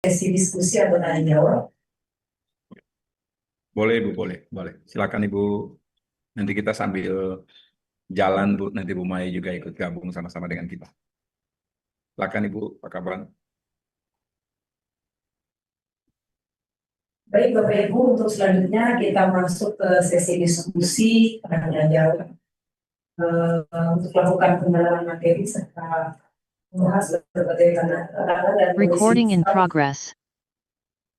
sesi diskusi atau tanya jawab. Boleh Ibu, boleh, boleh. Silakan Ibu. Nanti kita sambil jalan Bu, nanti Bu Maya juga ikut gabung sama-sama dengan kita. Silakan Ibu, apa kabar? Baik Bapak Ibu, untuk selanjutnya kita masuk ke sesi diskusi tanya jawab untuk melakukan pendalaman materi serta membahas berbagai tantangan dan Recording in kondisi progress.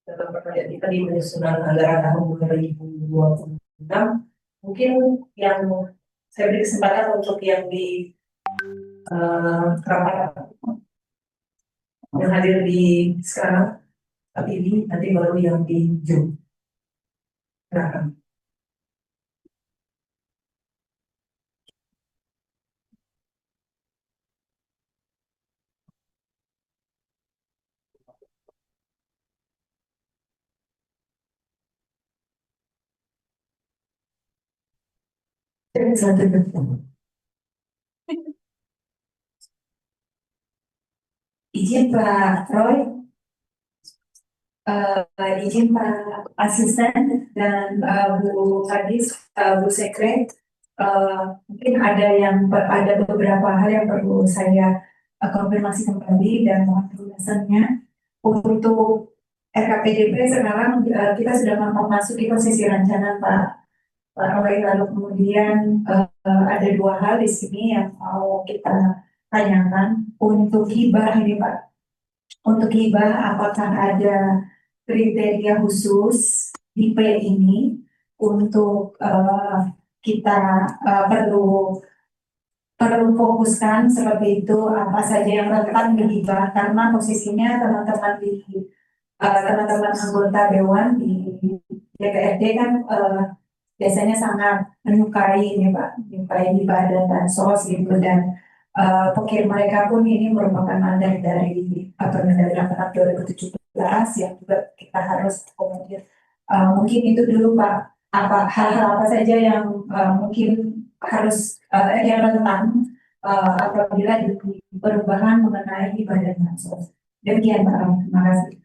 dalam pertanyaan kita di penyusunan anggaran tahun 2026. Mungkin yang saya beri kesempatan untuk yang di rapat yang hadir di sekarang, tapi ini nanti baru yang di Zoom. Nah, izin Pak Roy, izin Pak Asisten dan Bu Kadis, Bu Sekret, mungkin ada beberapa hal yang perlu saya konfirmasi kembali dan mohon penjelasannya. Untuk RKPDP sekarang kita sudah memasuki posisi rancangan Pak Roy, lalu kemudian ada dua hal di sini yang mau kita tanyakan. Untuk hibah ini Pak, untuk hibah apakah ada kriteria khusus di P ini untuk kita perlu fokuskan seperti itu, apa saja yang rentan dihibah, karena posisinya teman-teman anggota dewan di DPRD kan biasanya sangat menyukai ini Pak, menyukai hibah dan bansos gitu, dan pikir mereka pun ini merupakan mandat dari Permendagri 86 2017 yang juga kita harus komentar. Mungkin itu dulu Pak, hal-hal apa saja yang mungkin harus yang rentan apabila perubahan mengenai hibah dan bansos. Demikian Pak, terima kasih.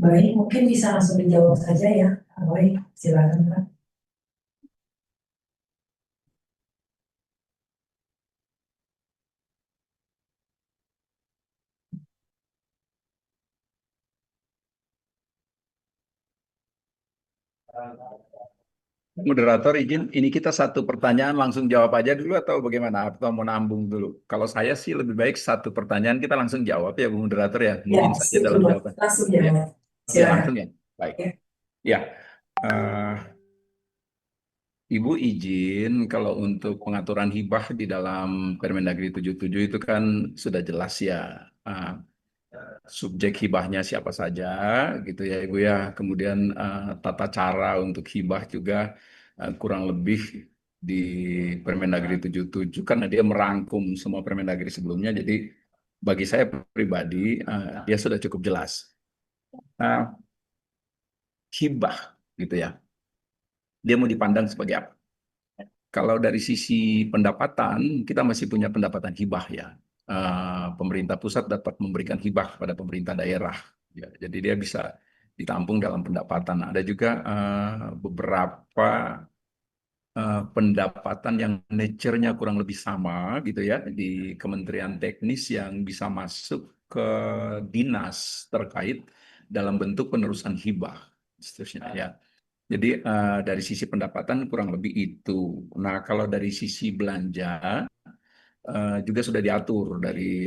Baik, mungkin bisa langsung dijawab saja ya. Baik, silakan Pak. Moderator izin, ini kita satu pertanyaan langsung jawab aja dulu atau bagaimana? Atau mau nambung dulu? Kalau saya sih lebih baik satu pertanyaan kita langsung jawab ya Bu Moderator ya. Mungkin saja dalam jawaban. Langsung Ya, jawab. ya langsung ya. Baik. Ya. Ya, Ibu izin kalau untuk pengaturan hibah di dalam Permendagri 77 itu kan sudah jelas ya. Subjek hibahnya siapa saja gitu ya Ibu ya. Kemudian tata cara untuk hibah juga kurang lebih di Permendagri 77 karena dia merangkum semua Permendagri sebelumnya. Jadi bagi saya pribadi dia sudah cukup jelas. Hibah gitu ya. Dia mau dipandang sebagai apa? Kalau dari sisi pendapatan, kita masih punya pendapatan hibah ya. Pemerintah pusat dapat memberikan hibah pada pemerintah daerah. Ya, jadi dia bisa ditampung dalam pendapatan. Ada juga beberapa pendapatan yang nature-nya kurang lebih sama gitu ya di Kementerian Teknis yang bisa masuk ke dinas terkait dalam bentuk penerusan hibah, seterusnya ya. Jadi dari sisi pendapatan kurang lebih itu. Nah, kalau dari sisi belanja juga sudah diatur dari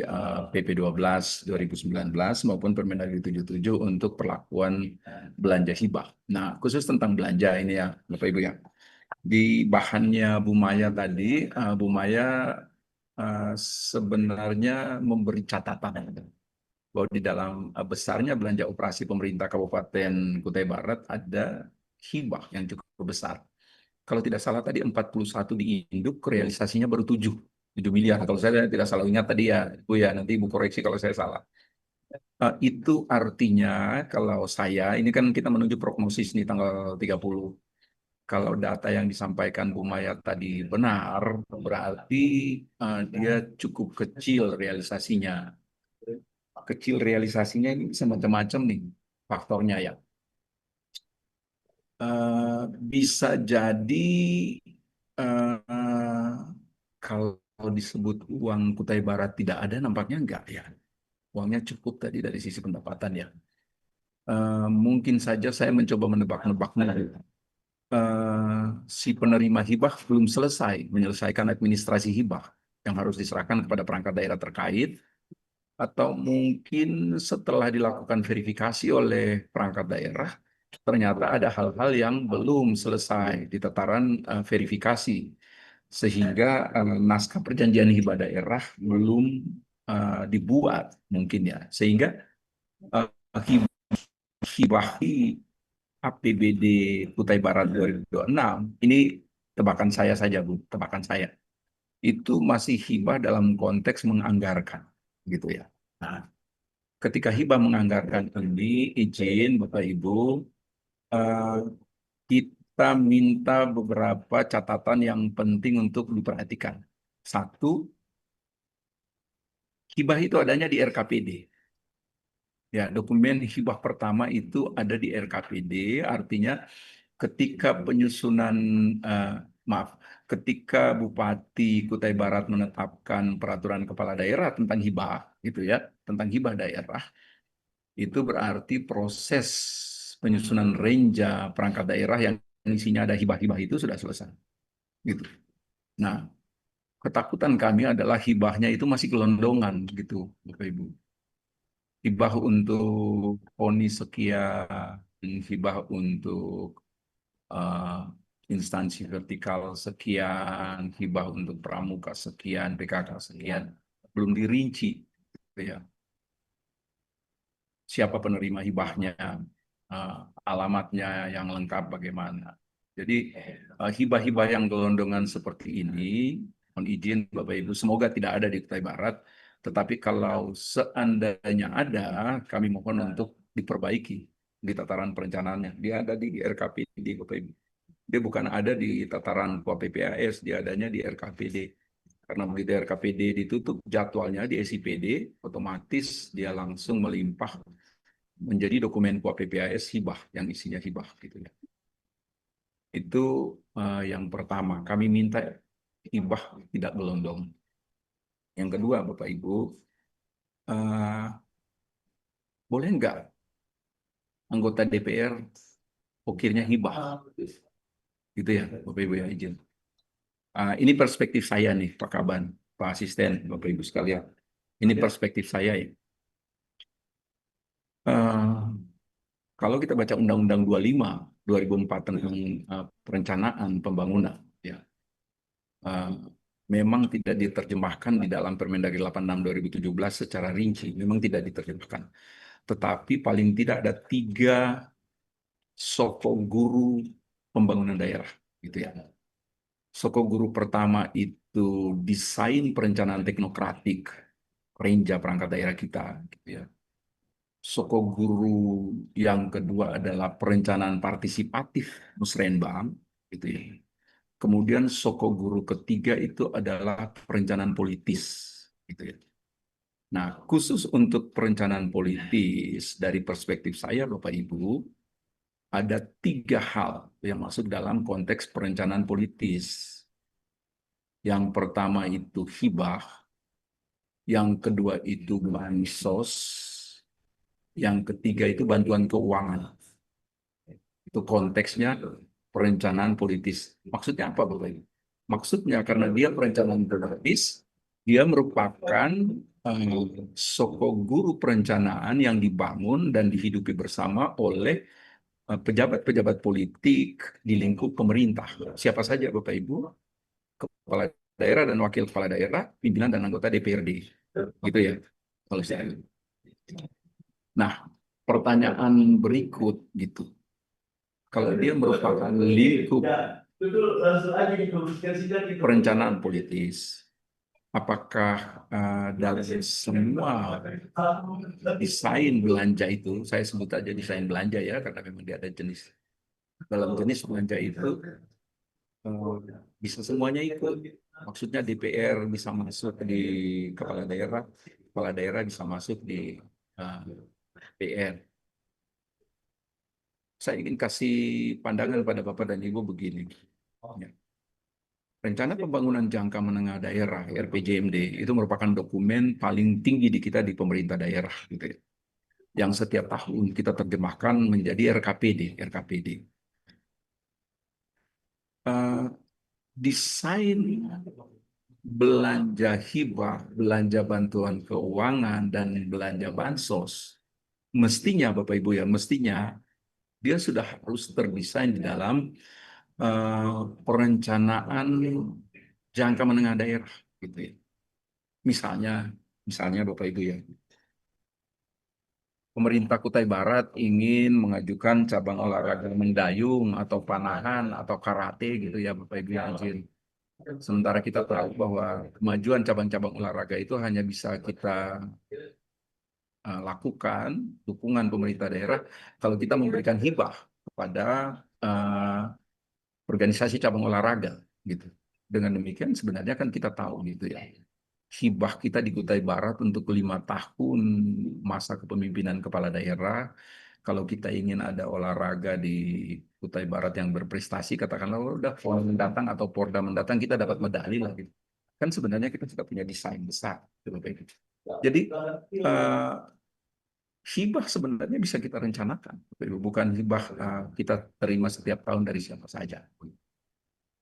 PP 12 2019 maupun Permendagri 77 untuk perlakuan belanja hibah. Nah, khusus tentang belanja ini ya, Bapak Ibu ya. Di bahannya Bu Maya tadi, Bu Maya sebenarnya memberi catatan bahwa di dalam besarnya belanja operasi pemerintah Kabupaten Kutai Barat ada hibah yang cukup besar. Kalau tidak salah tadi 41 di induk, realisasinya baru 7 miliar. Kalau saya tidak salah ingat tadi ya, Bu ya, nanti Ibu koreksi kalau saya salah. Itu artinya kalau saya, ini kan kita menuju prognosis nih tanggal 30. Kalau data yang disampaikan Bu Maya tadi benar, berarti dia cukup kecil realisasinya. kecil realisasinya ini bisa macam-macam nih faktornya ya. Bisa jadi eh, kalau disebut uang Kutai Barat tidak ada, nampaknya enggak ya. Uangnya cukup tadi dari sisi pendapatan ya. Mungkin saja saya mencoba menebak-nebaknya. Si penerima hibah belum selesai menyelesaikan administrasi hibah yang harus diserahkan kepada perangkat daerah terkait, atau mungkin setelah dilakukan verifikasi oleh perangkat daerah, ternyata ada hal-hal yang belum selesai di tataran verifikasi, sehingga naskah perjanjian hibah daerah belum dibuat mungkin ya, sehingga uh, hibah APBD Kutai Barat 2026 ini, tebakan saya saja Bu, tebakan saya, itu masih hibah dalam konteks menganggarkan gitu ya. Nah, ketika hibah menganggarkan ini, izin Bapak Ibu, eh, kita minta beberapa catatan yang penting untuk diperhatikan. Satu, hibah itu adanya di RKPD. Ya, dokumen hibah pertama itu ada di RKPD, artinya ketika penyusunan, eh, maaf, ketika Bupati Kutai Barat menetapkan peraturan kepala daerah tentang hibah, gitu ya, tentang hibah daerah, itu berarti proses penyusunan renja perangkat daerah yang isinya ada hibah-hibah itu sudah selesai, gitu. Nah, ketakutan kami adalah hibahnya itu masih gelondongan, gitu, Bapak Ibu. Hibah untuk PONI sekian, hibah untuk eh, instansi vertikal sekian, hibah untuk pramuka sekian, PKK sekian, belum dirinci, gitu ya. Siapa penerima hibahnya, eh, alamatnya yang lengkap bagaimana. Jadi hibah-hibah yang gelondongan seperti ini, mohon izin Bapak Ibu, semoga tidak ada di Kutai Barat, tetapi kalau seandainya ada, kami mohon untuk diperbaiki di tataran perencanaannya. Dia ada di RKPD, Bapak Ibu. Dia bukan ada di tataran PPAS, dia adanya di RKPD. Karena begitu RKPD ditutup jadwalnya di SIPD, otomatis dia langsung melimpah menjadi dokumen PPAS hibah yang isinya hibah gitu ya. Itu yang pertama, kami minta hibah tidak gelondong. Yang kedua, Bapak Ibu, eh, boleh nggak anggota DPR ukirnya hibah? Gitu ya, Bapak Ibu ya, izin. Ini perspektif saya nih, Pak Kaban, Pak Asisten, Bapak Ibu sekalian. Ini perspektif saya ya. Eh, Kalau kita baca Undang-Undang 25 2004 tentang perencanaan pembangunan, ya, eh, memang tidak diterjemahkan di dalam Permendagri 86 2017 secara rinci, memang tidak diterjemahkan. Tetapi paling tidak ada 3 soko guru pembangunan daerah, gitu ya. Soko guru pertama itu desain perencanaan teknokratik renja perangkat daerah kita, gitu ya. Soko guru yang kedua adalah perencanaan partisipatif musrenbang, gitu ya. Kemudian soko guru ketiga itu adalah perencanaan politis, gitu ya. Nah, khusus untuk perencanaan politis dari perspektif saya, Bapak Ibu, ada 3 hal yang masuk dalam konteks perencanaan politis. Yang pertama itu hibah, yang kedua itu bansos, yang ketiga itu bantuan keuangan. Itu konteksnya perencanaan politis. Maksudnya apa, Bapak Ibu? Maksudnya karena dia perencanaan politis, dia merupakan soko guru perencanaan yang dibangun dan dihidupi bersama oleh pejabat-pejabat politik di lingkup pemerintah. Siapa saja, Bapak Ibu? Kepala daerah dan wakil kepala daerah, pimpinan dan anggota DPRD. Gitu ya. Kalau saya. Nah, pertanyaan berikut gitu. Kalau dia merupakan lingkup perencanaan politis, apakah dari semua desain belanja itu, saya sebut aja desain belanja ya, karena memang dia ada jenis, dalam jenis belanja itu eh, bisa semuanya ikut. Maksudnya DPR bisa masuk di kepala daerah bisa masuk di uh, PR. Saya ingin kasih pandangan pada Bapak dan Ibu begini. Ya. Rencana Pembangunan Jangka Menengah Daerah (RPJMD) itu merupakan dokumen paling tinggi di kita di pemerintah daerah, gitu ya. Yang setiap tahun kita terjemahkan menjadi RKPD. Uh, Desain belanja hibah, belanja bantuan keuangan, dan belanja bansos, mestinya Bapak Ibu ya, mestinya dia sudah harus terdesain di dalam perencanaan jangka menengah daerah, gitu ya. Misalnya, Bapak Ibu ya, pemerintah Kutai Barat ingin mengajukan cabang olahraga mendayung atau panahan atau karate, gitu ya Bapak Ibu yang izin. Sementara kita tahu bahwa kemajuan cabang-cabang olahraga itu hanya bisa kita lakukan dukungan pemerintah daerah kalau kita memberikan hibah kepada uh, organisasi cabang olahraga, gitu. Dengan demikian sebenarnya kan kita tahu, gitu ya, hibah kita di Kutai Barat untuk 5 tahun masa kepemimpinan kepala daerah. Kalau kita ingin ada olahraga di Kutai Barat yang berprestasi, katakanlah udah PON mendatang atau Porda mendatang kita dapat medali lah, gitu. Kan sebenarnya kita sudah punya desain besar, gitu, Bapak Ibu. Jadi hibah sebenarnya bisa kita rencanakan, Bapak Ibu. Bukan hibah kita terima setiap tahun dari siapa saja.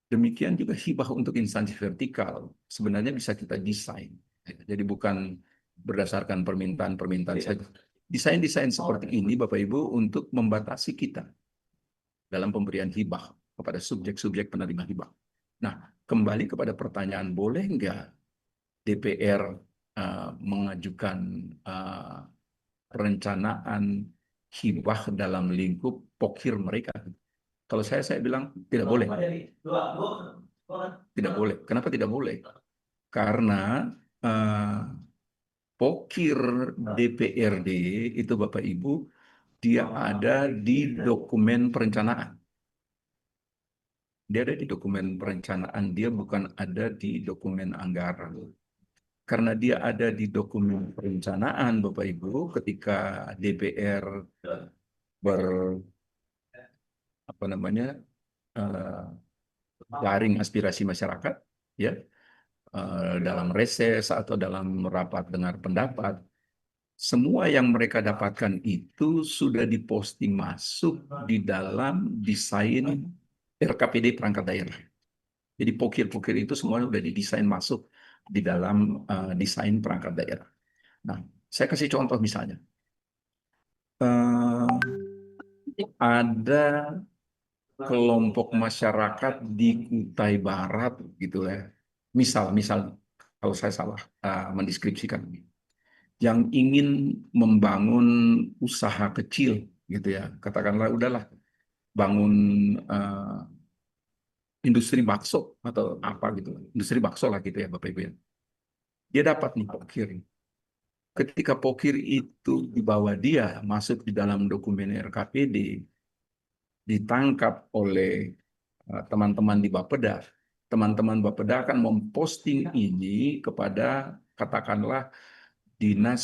Demikian juga hibah untuk instansi vertikal sebenarnya bisa kita desain. Jadi bukan berdasarkan permintaan-permintaan saja. Desain-desain seperti ini Bapak Ibu untuk membatasi kita dalam pemberian hibah kepada subjek-subjek penerima hibah. Nah, kembali kepada pertanyaan, boleh nggak DPR mengajukan perencanaan hibah dalam lingkup pokir mereka? Kalau saya bilang tidak boleh. Tidak boleh. Kenapa tidak boleh? Karena uh, pokir DPRD itu Bapak Ibu, dia ada di dokumen perencanaan. Dia ada di dokumen perencanaan, dia bukan ada di dokumen anggaran. Karena dia ada di dokumen perencanaan, Bapak Ibu, ketika DPR ber apa namanya jaring aspirasi masyarakat, ya, dalam reses atau dalam rapat dengar pendapat, semua yang mereka dapatkan itu sudah diposting masuk di dalam desain RKPD perangkat daerah. Jadi pokir-pokir itu semua sudah didesain masuk di dalam desain perangkat daerah. Nah, saya kasih contoh misalnya. Ada kelompok masyarakat di Kutai Barat, gitu ya. Misal kalau saya salah mendeskripsikan, yang ingin membangun usaha kecil, gitu ya. Katakanlah udahlah bangun industri bakso atau apa gitu, industri bakso lah gitu ya Bapak Ibu ya. Dia dapat nih pokir. Ketika pokir itu dibawa dia masuk di dalam dokumen RKPD, ditangkap oleh teman-teman di Bapeda, teman-teman Bapeda akan memposting ini kepada katakanlah dinas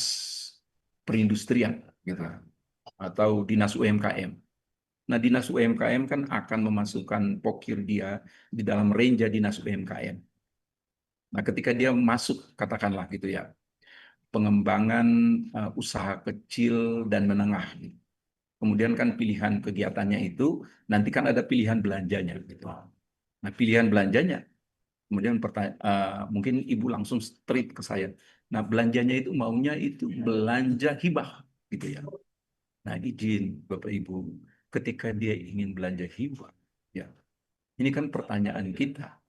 perindustrian, gitu, atau dinas UMKM. Nah, dinas UMKM kan akan memasukkan pokir dia di dalam range dinas UMKM. Nah, ketika dia masuk, katakanlah gitu ya, pengembangan usaha kecil dan menengah. Kemudian kan pilihan kegiatannya itu, nanti kan ada pilihan belanjanya, gitu. Nah, pilihan belanjanya, kemudian mungkin Ibu langsung straight ke saya. Nah, belanjanya itu maunya itu belanja hibah, gitu ya. Nah, izin Bapak Ibu, ketika dia ingin belanja hibah, ya, ini kan pertanyaan kita.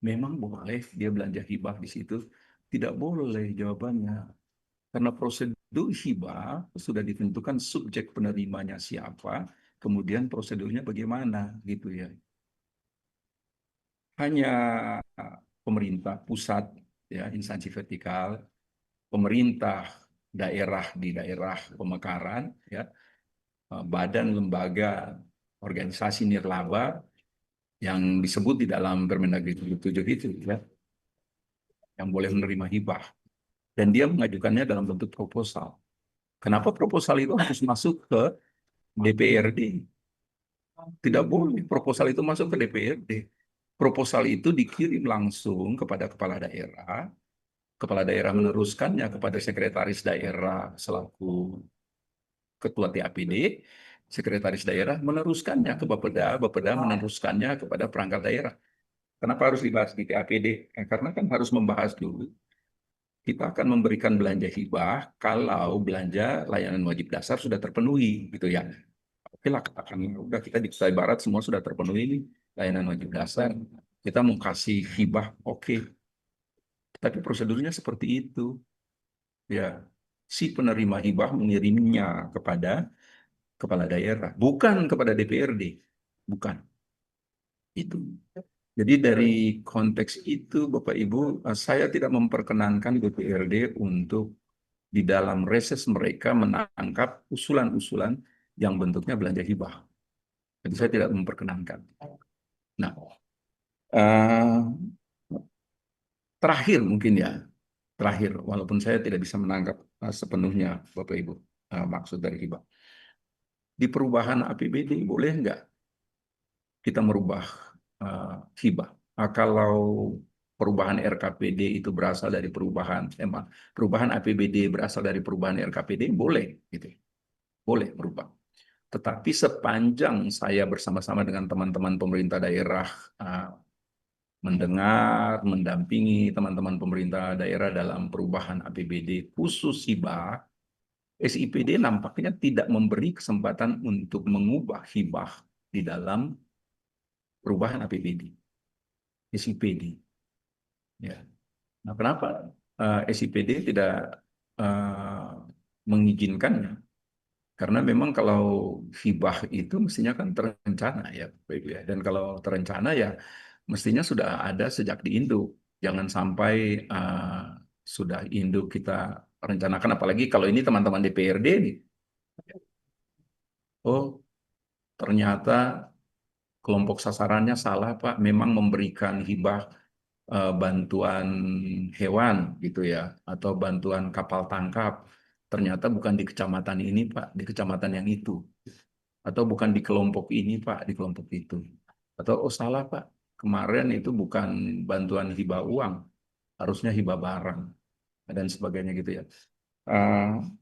Memang boleh dia belanja hibah di situ? Tidak boleh jawabannya. Karena prosedur hibah sudah ditentukan subjek penerimanya siapa, kemudian prosedurnya bagaimana, gitu ya. Hanya pemerintah pusat, ya, instansi vertikal, pemerintah daerah di daerah pemekaran, ya, badan, lembaga, organisasi nirlaba yang disebut di dalam Permendagri 77 itu, ya, yang boleh menerima hibah. Dan dia mengajukannya dalam bentuk proposal. Kenapa proposal itu harus masuk ke DPRD? Tidak boleh proposal itu masuk ke DPRD. Proposal itu dikirim langsung kepada kepala daerah meneruskannya kepada sekretaris daerah selaku ketua TAPD, sekretaris daerah meneruskannya ke Bapeda, Bapeda meneruskannya kepada perangkat daerah. Kenapa harus dibahas di TAPD? Karena kan harus membahas dulu. Kita akan memberikan belanja hibah kalau belanja layanan wajib dasar sudah terpenuhi, gitu ya. Oke lah, katakan udah kita di Kutai Barat semua sudah terpenuhi nih layanan wajib dasar. Kita mau kasih hibah, oke. Tapi prosedurnya seperti itu, ya. Si penerima hibah mengirimnya kepada kepala daerah, bukan kepada DPRD, bukan itu. Jadi dari konteks itu, Bapak Ibu, saya tidak memperkenankan DPRD untuk di dalam reses mereka menangkap usulan-usulan yang bentuknya belanja hibah. Jadi saya tidak memperkenankan. Nah, eh, terakhir mungkin ya, terakhir, walaupun saya tidak bisa menangkap sepenuhnya Bapak Ibu maksud dari hibah. Di perubahan APBD boleh nggak kita merubah hibah? Kalau perubahan RKPD itu berasal dari perubahan APBD berasal dari perubahan RKPD, boleh, gitu, boleh merubah. Tetapi sepanjang saya bersama-sama dengan teman-teman pemerintah daerah mendengar, mendampingi teman-teman pemerintah daerah dalam perubahan APBD khusus hibah, SIPD nampaknya tidak memberi kesempatan untuk mengubah hibah di dalam perubahan APBD, SIPD. Ya. Nah, kenapa SIPD tidak mengizinkannya? Karena memang kalau hibah itu mestinya kan terencana ya, Bapak Ibu ya. Dan kalau terencana ya mestinya sudah ada sejak diinduk. Jangan sampai sudah induk kita rencanakan, apalagi kalau ini teman-teman DPRD nih. Oh, ternyata kelompok sasarannya salah, Pak. Memang memberikan hibah bantuan hewan gitu ya, atau bantuan kapal tangkap. Ternyata bukan di kecamatan ini, Pak, di kecamatan yang itu. Atau bukan di kelompok ini, Pak, di kelompok itu. Atau, oh salah, Pak, kemarin itu bukan bantuan hibah uang, harusnya hibah barang, dan sebagainya gitu ya.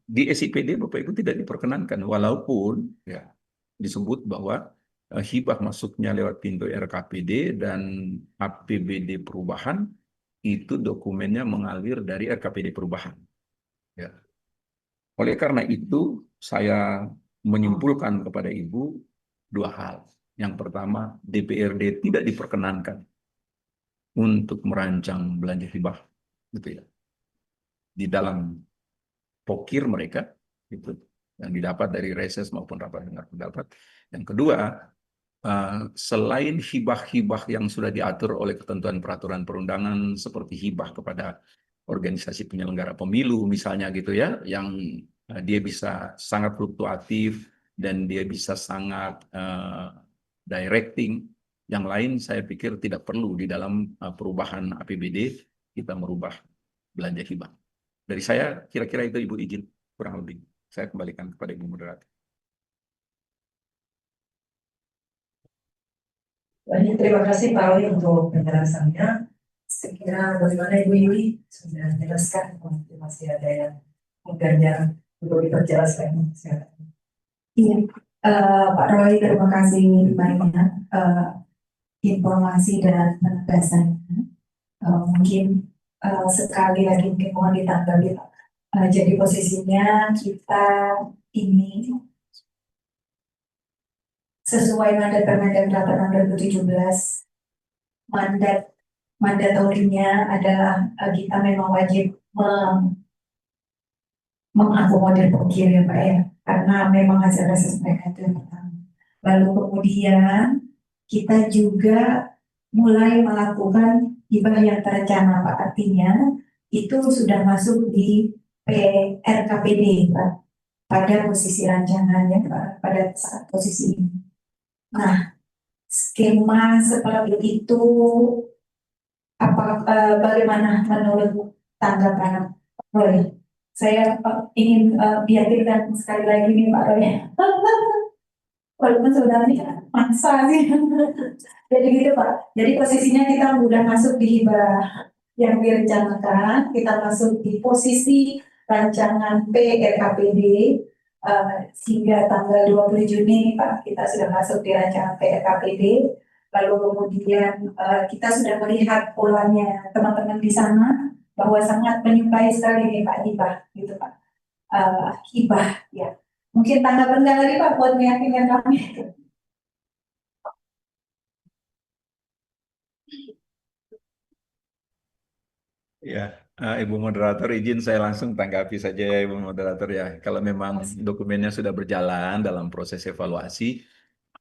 Di SIPD, Bapak Ibu tidak diperkenankan, walaupun ya disebut bahwa hibah masuknya lewat pintu RKPD dan APBD perubahan, itu dokumennya mengalir dari RKPD perubahan. Ya. Oleh karena itu, saya menyimpulkan kepada Ibu dua hal. Yang pertama, DPRD tidak diperkenankan untuk merancang belanja hibah, gitu ya, di dalam pokir mereka, gitu, yang didapat dari reses maupun rapat dengar pendapat. Yang kedua, selain hibah-hibah yang sudah diatur oleh ketentuan peraturan perundangan seperti hibah kepada organisasi penyelenggara pemilu misalnya gitu ya, yang dia bisa sangat fluktuatif dan dia bisa sangat directing. Yang lain saya pikir tidak perlu di dalam perubahan APBD kita merubah belanja hibah. Dari saya kira-kira itu Ibu izin kurang lebih. Saya kembalikan kepada Ibu Moderator. Banyak terima kasih Pak Oli untuk penjelasannya. Sekira bagaimana Ibu Yuli sudah jelaskan, masih ada yang mengganjar untuk diperjelas lagi. Iya, Pak Roy, terima kasih banyak informasi dan penegasannya. Mungkin sekali lagi mungkin mohon ditanggapi Pak. Jadi posisinya kita ini sesuai mandat Permendagri 8 2017, mandatorinya adalah kita memang wajib mengakomodir pokir ya Pak ya, karena memang hasil reses mereka itu yang pertama. Lalu kemudian kita juga mulai melakukan hibah yang terencana Pak, artinya itu sudah masuk di RKPD Pak, pada posisi rancangannya Pak, pada saat posisi ini. Nah, skema seperti itu bagaimana menurut tanggapan Roy saya ingin yakinkan sekali lagi nih Pak Roy. Walaupun sebenarnya maksa sih. Jadi gitu Pak. Jadi posisinya kita udah masuk di hibah yang direncanakan, kita masuk di posisi rancangan PRKPD hingga tanggal 20 Juni Pak, kita sudah masuk di rancangan PRKPD. Lalu kemudian kita sudah melihat polanya teman-teman di sana bahwa sangat menyukai sekali nih Pak hibah gitu Pak. Hibah ya. Mungkin tanggapan lagi Pak buat meyakinkan kami. Ya, Ibu Moderator izin saya langsung tanggapi saja ya Ibu Moderator ya. Kalau memang dokumennya sudah berjalan dalam proses evaluasi,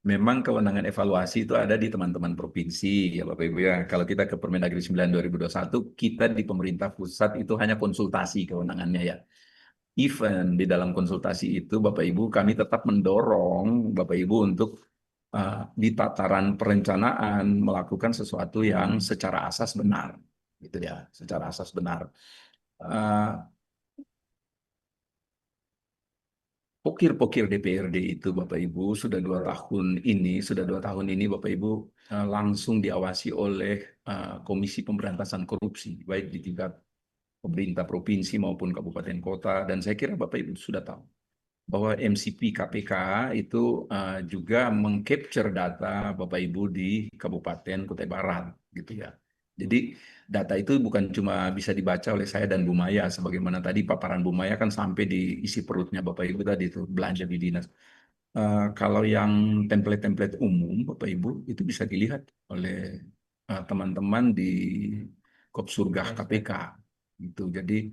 memang kewenangan evaluasi itu ada di teman-teman provinsi ya Bapak Ibu ya. Kalau kita ke Permendagri 9 2021, kita di pemerintah pusat itu hanya konsultasi kewenangannya ya. Even di dalam konsultasi itu Bapak Ibu kami tetap mendorong Bapak Ibu untuk di tataran perencanaan melakukan sesuatu yang secara asas benar gitu ya, secara asas benar. Pokir-pokir DPRD itu Bapak Ibu sudah 2 tahun ini Bapak Ibu langsung diawasi oleh Komisi Pemberantasan Korupsi baik di tingkat pemerintah provinsi maupun kabupaten kota, dan saya kira Bapak Ibu sudah tahu bahwa MCP KPK itu juga mengcapture data Bapak Ibu di Kabupaten Kutai Barat gitu ya. Jadi data itu bukan cuma bisa dibaca oleh saya dan Bu Maya, sebagaimana tadi paparan Bu Maya kan sampai di isi perutnya Bapak Ibu tadi itu belanja di dinas. Kalau yang template-template umum Bapak Ibu itu bisa dilihat oleh teman-teman di Kopsurgah KPK gitu. Jadi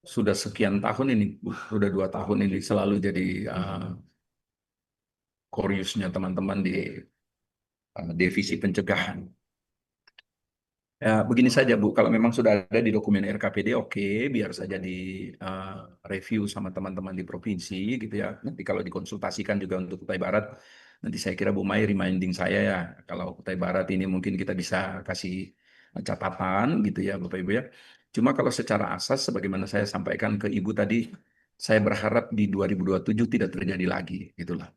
sudah sekian tahun ini, sudah 2 tahun ini selalu jadi koriusnya teman-teman di divisi pencegahan. Ya, begini saja Bu, kalau memang sudah ada di dokumen RKPD, oke, biar saja di review sama teman-teman di provinsi gitu ya. Nanti kalau dikonsultasikan juga untuk Kutai Barat, nanti saya kira Bu Mai reminding saya ya, kalau Kutai Barat ini mungkin kita bisa kasih catatan gitu ya Bapak Ibu ya. Cuma kalau secara asas, sebagaimana saya sampaikan ke Ibu tadi, saya berharap di 2027 tidak terjadi lagi, gitulah.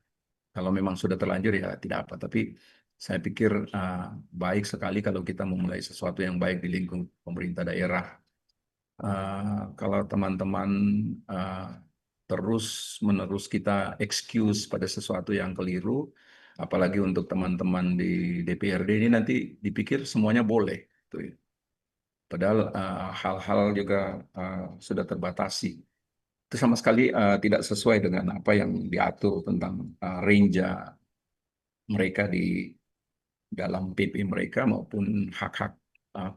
Kalau memang sudah terlanjur ya tidak apa, tapi saya pikir baik sekali kalau kita memulai sesuatu yang baik di lingkungan pemerintah daerah. Kalau teman-teman terus-menerus kita excuse pada sesuatu yang keliru, apalagi untuk teman-teman di DPRD ini nanti dipikir semuanya boleh. Padahal hal-hal juga sudah terbatasi. Itu sama sekali tidak sesuai dengan apa yang diatur tentang range mereka di dalam PP mereka maupun hak-hak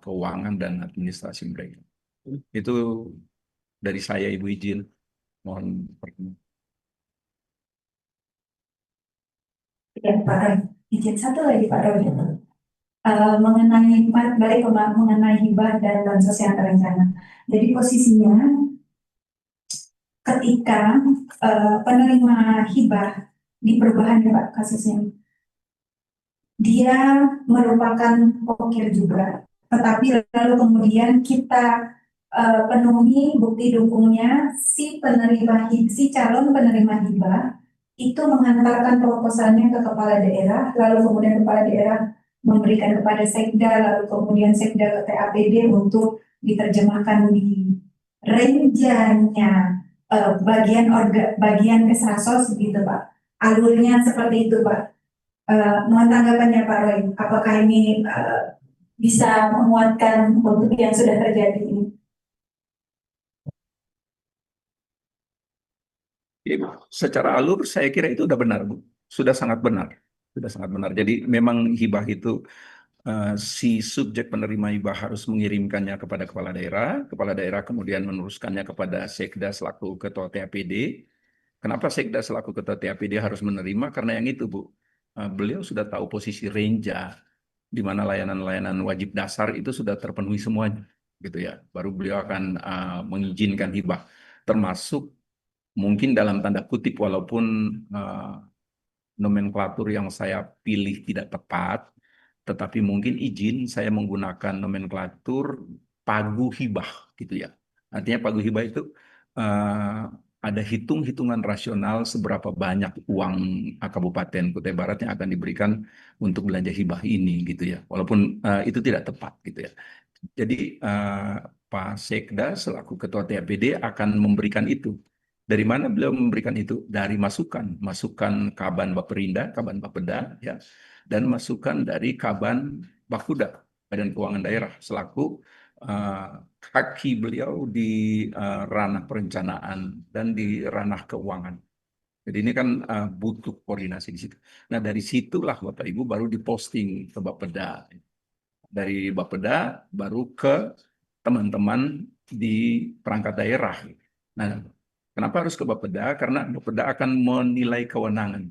keuangan dan administrasi mereka. Itu dari saya Ibu izin. Mohon perkenan. Ya Pak Roy, izin satu lagi Pak Roy. Mengenai balik ke mengenai hibah dan bansos yang terencana. Jadi posisinya ketika penerima hibah di perubahan ya Pak kasusnya, dia merupakan pokir juga, tetapi lalu kemudian kita penuhi bukti dukungnya si calon penerima hibah itu mengantarkan proposalnya ke kepala daerah, lalu kemudian kepala daerah memberikan kepada Sekda, lalu kemudian Sekda ke TAPD untuk diterjemahkan di renjanya bagian Kesrasos gitu Pak. Alurnya seperti itu Pak. Mohon tanggapannya Pak Roy, apakah ini bisa menguatkan untuk yang sudah terjadi ini? Secara alur saya kira itu sudah benar Bu, sudah sangat benar, sudah sangat benar. Jadi memang hibah itu si subjek penerima hibah harus mengirimkannya kepada kepala daerah kemudian meneruskannya kepada Sekda selaku ketua TAPD. Kenapa Sekda selaku ketua TAPD harus menerima? Karena yang itu Bu, beliau sudah tahu posisi renja di mana layanan-layanan wajib dasar itu sudah terpenuhi semuanya, gitu ya. Baru beliau akan mengizinkan hibah, termasuk mungkin dalam tanda kutip walaupun nomenklatur yang saya pilih tidak tepat, tetapi mungkin izin saya menggunakan nomenklatur pagu hibah gitu ya. Artinya pagu hibah itu ada hitung-hitungan rasional seberapa banyak uang Kabupaten Kutai Barat yang akan diberikan untuk belanja hibah ini gitu ya. Walaupun itu tidak tepat gitu ya. Jadi Pak Sekda selaku Ketua TAPD akan memberikan itu. Dari mana beliau memberikan itu? Dari masukan Kaban Baperinda, Kaban Bapeda, ya, dan masukan dari Kaban Bakuda, Badan Keuangan Daerah, selaku kaki beliau di ranah perencanaan dan di ranah keuangan. Jadi ini kan butuh koordinasi di situ. Nah dari situlah Bapak Ibu baru diposting ke Bapeda. Dari Bapeda baru ke teman-teman di perangkat daerah. Nah, kenapa harus ke Bapeda? Karena Bapeda akan menilai kewenangan.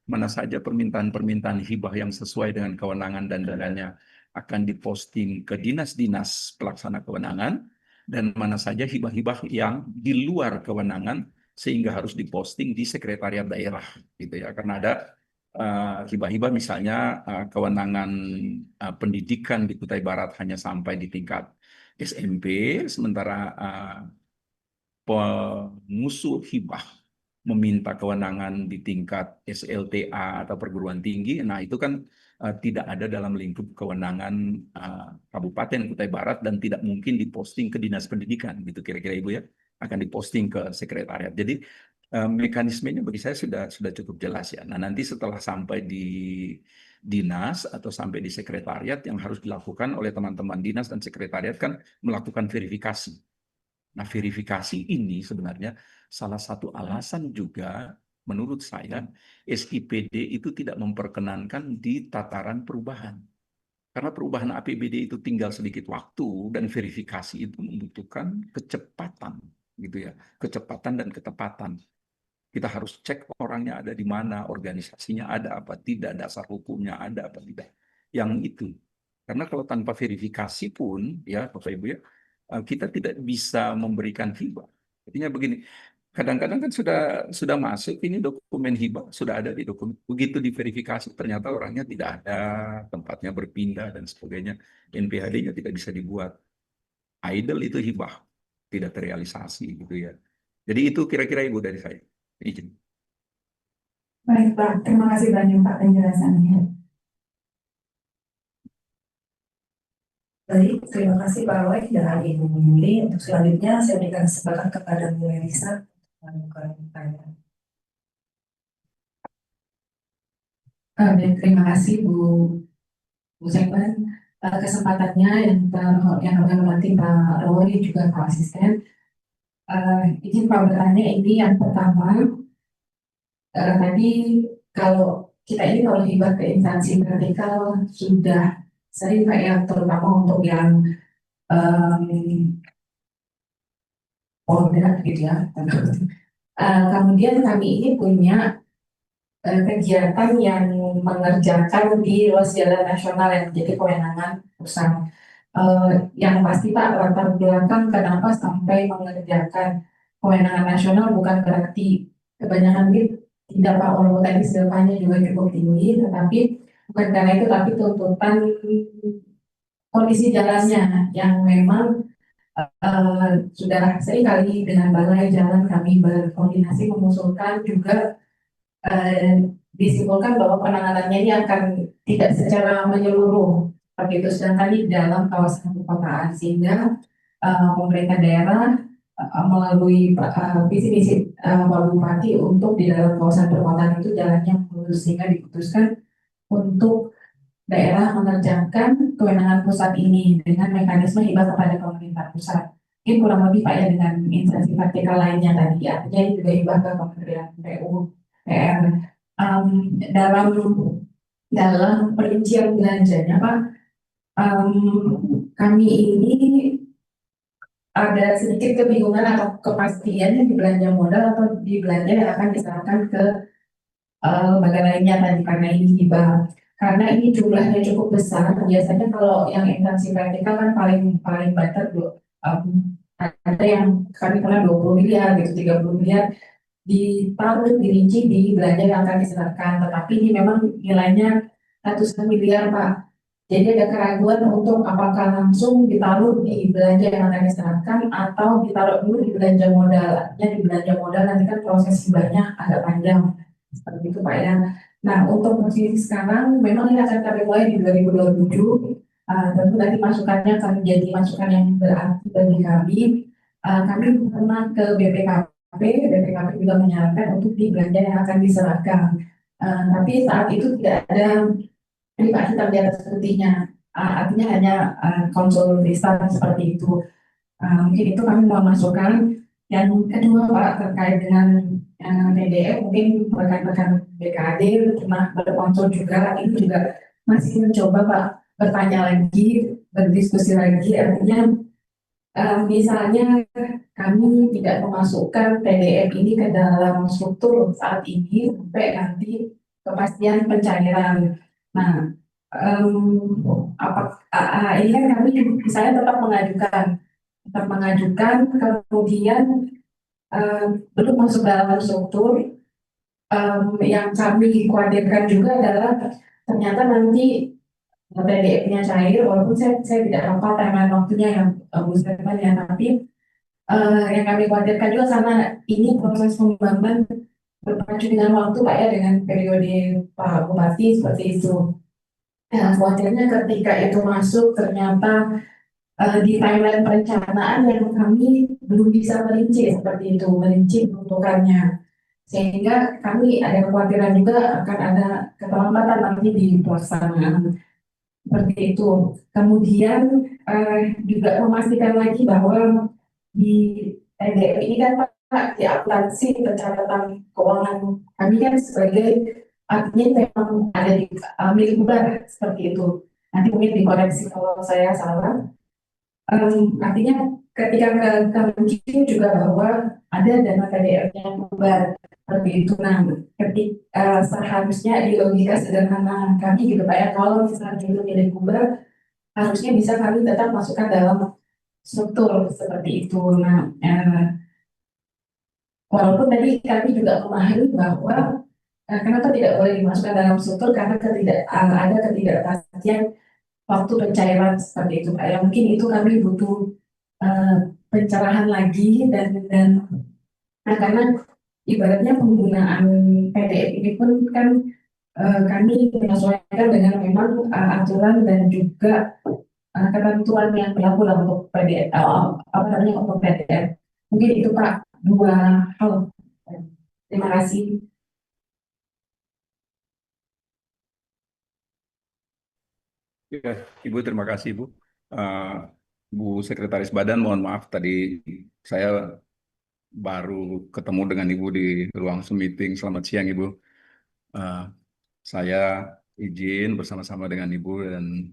Mana saja permintaan-permintaan hibah yang sesuai dengan kewenangan dan dananya akan diposting ke dinas-dinas pelaksana kewenangan, dan mana saja hibah-hibah yang di luar kewenangan sehingga harus diposting di sekretariat daerah, gitu ya. Karena ada hibah-hibah misalnya kewenangan pendidikan di Kutai Barat hanya sampai di tingkat SMP, sementara pengusul hibah meminta kewenangan di tingkat SLTA atau perguruan tinggi. Nah, itu kan tidak ada dalam lingkup kewenangan Kabupaten Kutai Barat dan tidak mungkin diposting ke Dinas Pendidikan, gitu kira-kira Ibu ya. Akan diposting ke sekretariat. Jadi mekanismenya bagi saya sudah cukup jelas ya. Nah, nanti setelah sampai di dinas atau sampai di sekretariat, yang harus dilakukan oleh teman-teman dinas dan sekretariat kan melakukan verifikasi. Nah, verifikasi ini sebenarnya salah satu alasan juga menurut saya SIPD itu tidak memperkenankan di tataran perubahan. Karena perubahan APBD itu tinggal sedikit waktu dan verifikasi itu membutuhkan kecepatan, gitu ya, kecepatan dan ketepatan. Kita harus cek orangnya ada di mana, organisasinya ada apa tidak, dasar hukumnya ada apa tidak. Yang itu. Karena kalau tanpa verifikasi pun, ya Bapak Ibu ya, kita tidak bisa memberikan hibah. Artinya begini, kadang-kadang kan sudah masuk ini dokumen hibah, sudah ada di dokumen. Begitu diverifikasi ternyata orangnya tidak ada, tempatnya berpindah dan sebagainya. NPHD-nya tidak bisa dibuat. Idle itu hibah, tidak terrealisasi gitu ya. Jadi itu kira-kira Ibu dari saya. Izin. Baik Pak, terima kasih banyak Pak penjelasannya. Baik, terima kasih Pak Roy dan Ibu Yuli. Untuk selanjutnya saya berikan kesempatan kepada Bu Elisa untuk mengajukan pertanyaan. Dan terima kasih Bu Sekban kesempatannya yang kami hormati Pak Roy juga Pak Asisten. Izin Pak bertanya ini yang pertama, tadi kalau kita ini kalau hibah ke instansi vertikal sudah sering Pak ya, terutama untuk yang order gitu ya. Kemudian kami ini punya kegiatan yang mengerjakan di ruas jalan nasional yang menjadi kewenangan pusat. Yang pasti Pak, latar belakang kenapa sampai mengerjakan kewenangan nasional bukan berarti kebanyakan tidak Pak, walaupun tadi sedelahnya juga cukup tinggi, tetapi bukan karena itu, tapi tuntutan kondisi jalannya yang memang sudah sering kali dengan balai jalan kami berkoordinasi mengusulkan juga disimpulkan bahwa penanganannya ini akan tidak secara menyeluruh seperti itu, sedangkan di dalam kawasan perkotaan, sehingga pemerintah daerah melalui visi misi Pak Bupati untuk di dalam kawasan perkotaan itu jalannya mulus, sehingga diputuskan untuk daerah mengerjakan kewenangan pusat ini dengan mekanisme hibah kepada pemerintah pusat. Mungkin kurang lebih Pak ya dengan instansi vertikal lainnya tadi, artinya ini juga hibah ke Kementerian PUPR. Dalam perincian belanjanya Pak, kami ini ada sedikit kebingungan atau kepastian di belanja modal atau di belanja yang akan diserahkan ke lembaga lainnya tadi, karena ini hibah. Karena ini jumlahnya cukup besar, biasanya kalau yang instansi vertikal kan paling banter ada yang kami pernah 20 miliar gitu, 30 miliar ditaruh dirinci di belanja yang akan diserahkan, tetapi ini memang nilainya ratusan miliar Pak. Jadi ada keraguan untuk apakah langsung ditaruh di belanja yang akan diserahkan atau ditaruh dulu di belanja modal. Artinya di belanja modal nanti kan proses hibahnya agak panjang. Seperti itu Pak ya. Nah untuk posisi sekarang memang ini akan kami mulai di 2027. Tentu tadi masukannya akan menjadi masukan yang berarti bagi kami. Kami pernah ke BPKP, BPKP juga menyarankan untuk di belanja yang akan diserahkan. Tapi saat itu tidak ada ini Pak hitam di atas putihnya. Artinya hanya konsul desa seperti itu. Mungkin itu kami mau masukkan. Yang kedua Pak terkait dengan TDF, mungkin rekan-rekan BKD pernah berkonsul juga, ini juga masih mencoba Pak bertanya lagi, berdiskusi lagi. Artinya misalnya kami tidak memasukkan TDF ini ke dalam struktur saat ini sampai nanti kepastian pencairan. Nah, ini kan kami saya tetap mengajukan kemudian belum masuk dalam struktur. Yang kami khawatirkan juga adalah ternyata nanti PDF-nya cair, walaupun saya tidak hafal timeline waktunya yang Bu Stefan ya, tapi yang kami khawatirkan juga karena ini proses pembangunan berpacu dengan waktu Pak ya, dengan periode Pak Bupati seperti itu. Khawatirnya ketika itu masuk ternyata di timeline perencanaan yang kami belum bisa merinci seperti itu, merinci peruntukannya. Sehingga kami ada kekhawatiran juga akan ada keterlambatan nanti di pelaksanaan. Seperti itu. Kemudian juga memastikan lagi bahwa di TDF ini kan Pak, di akuntansi pencatatan keuangan kami kan sebagai artinya memang ada di milik bulan seperti itu. Nanti mungkin dikoreksi kalau saya salah. Artinya ketika ke Kemenq juga bahwa ada dana TDF yang bubar seperti itu. Nah, ketika seharusnya di logika sederhana kami gitu Pak ya, kalau misalnya itu milik bubar, harusnya bisa kami tetap masukkan dalam struktur seperti itu. Nah, walaupun tadi kami juga memahami bahwa kenapa tidak boleh dimasukkan dalam struktur karena ada ketidakpastian waktu pencairan seperti itu Pak. Ya mungkin itu kami butuh eh, pencerahan lagi dan karena ibaratnya penggunaan PDF ini pun kan kami menyesuaikan dengan memang aturan dan juga ketentuan yang berlaku lah untuk PDF, apa namanya untuk PDF. Mungkin itu Pak dua hal. Terima kasih. Ya, Ibu terima kasih Ibu. Bu Sekretaris Badan, mohon maaf tadi saya baru ketemu dengan Ibu di ruang meeting. Selamat siang Ibu. Uh, saya izin bersama-sama dengan Ibu dan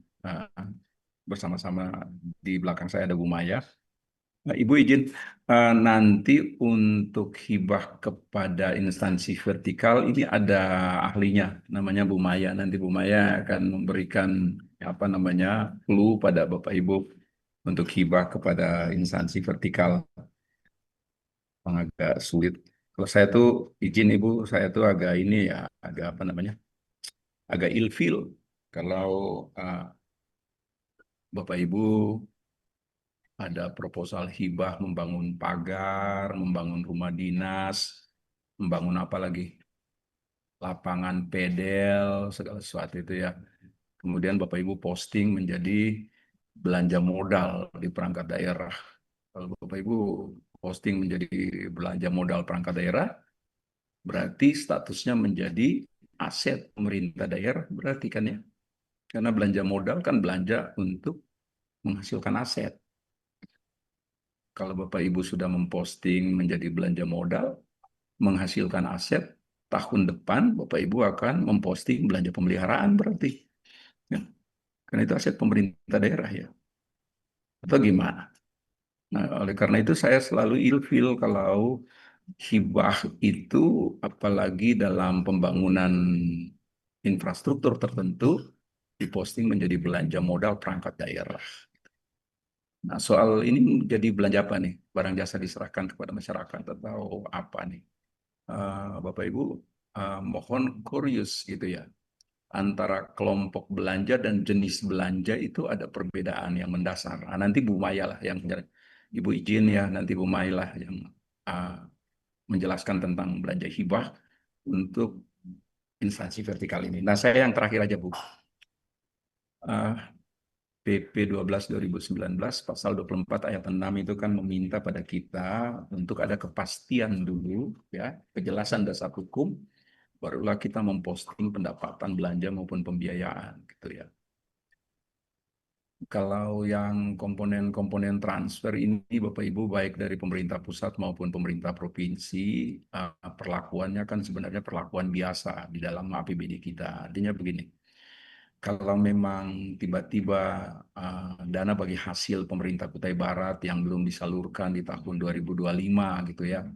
bersama-sama di belakang saya ada Bu Maya. Ibu izin nanti untuk hibah kepada instansi vertikal ini ada ahlinya namanya Bu Maya. Nanti Bu Maya akan memberikan apa namanya clue pada Bapak Ibu untuk hibah kepada instansi vertikal yang agak sulit. Kalau saya tuh izin Ibu, saya tuh agak ini ya agak apa namanya agak ilfil kalau Bapak Ibu ada proposal hibah membangun pagar, membangun rumah dinas, membangun apa lagi? Lapangan pedel, segala sesuatu itu ya. Kemudian Bapak Ibu posting menjadi belanja modal di perangkat daerah. Kalau Bapak Ibu posting menjadi belanja modal perangkat daerah, berarti statusnya menjadi aset pemerintah daerah, berarti kan ya. Karena belanja modal kan belanja untuk menghasilkan aset. Kalau Bapak Ibu sudah memposting menjadi belanja modal, menghasilkan aset, tahun depan Bapak Ibu akan memposting belanja pemeliharaan berarti. Ya. Karena itu aset pemerintah daerah ya. Atau gimana? Nah, oleh karena itu saya selalu ilfil kalau hibah itu apalagi dalam pembangunan infrastruktur tertentu diposting menjadi belanja modal perangkat daerah. Nah, soal ini jadi belanja apa nih? Barang jasa diserahkan kepada masyarakat atau apa nih? Bapak Ibu mohon kurius gitu ya. antara kelompok belanja dan jenis belanja itu ada perbedaan yang mendasar. Nah, nanti Bu Maya lah yang Ibu izin ya, nanti Bu Maya lah yang menjelaskan tentang belanja hibah untuk instansi vertikal ini. Nah, saya yang terakhir aja Bu. PP 12 2019 pasal 24 ayat 6 itu kan meminta pada kita untuk ada kepastian dulu ya, kejelasan dasar hukum, barulah kita memposting pendapatan belanja maupun pembiayaan gitu ya. Kalau yang komponen-komponen transfer ini Bapak Ibu baik dari pemerintah pusat maupun pemerintah provinsi, perlakuannya kan sebenarnya perlakuan biasa di dalam APBD kita. Artinya begini, kalau memang tiba-tiba dana bagi hasil pemerintah Kutai Barat yang belum disalurkan di tahun 2025 gitu ya,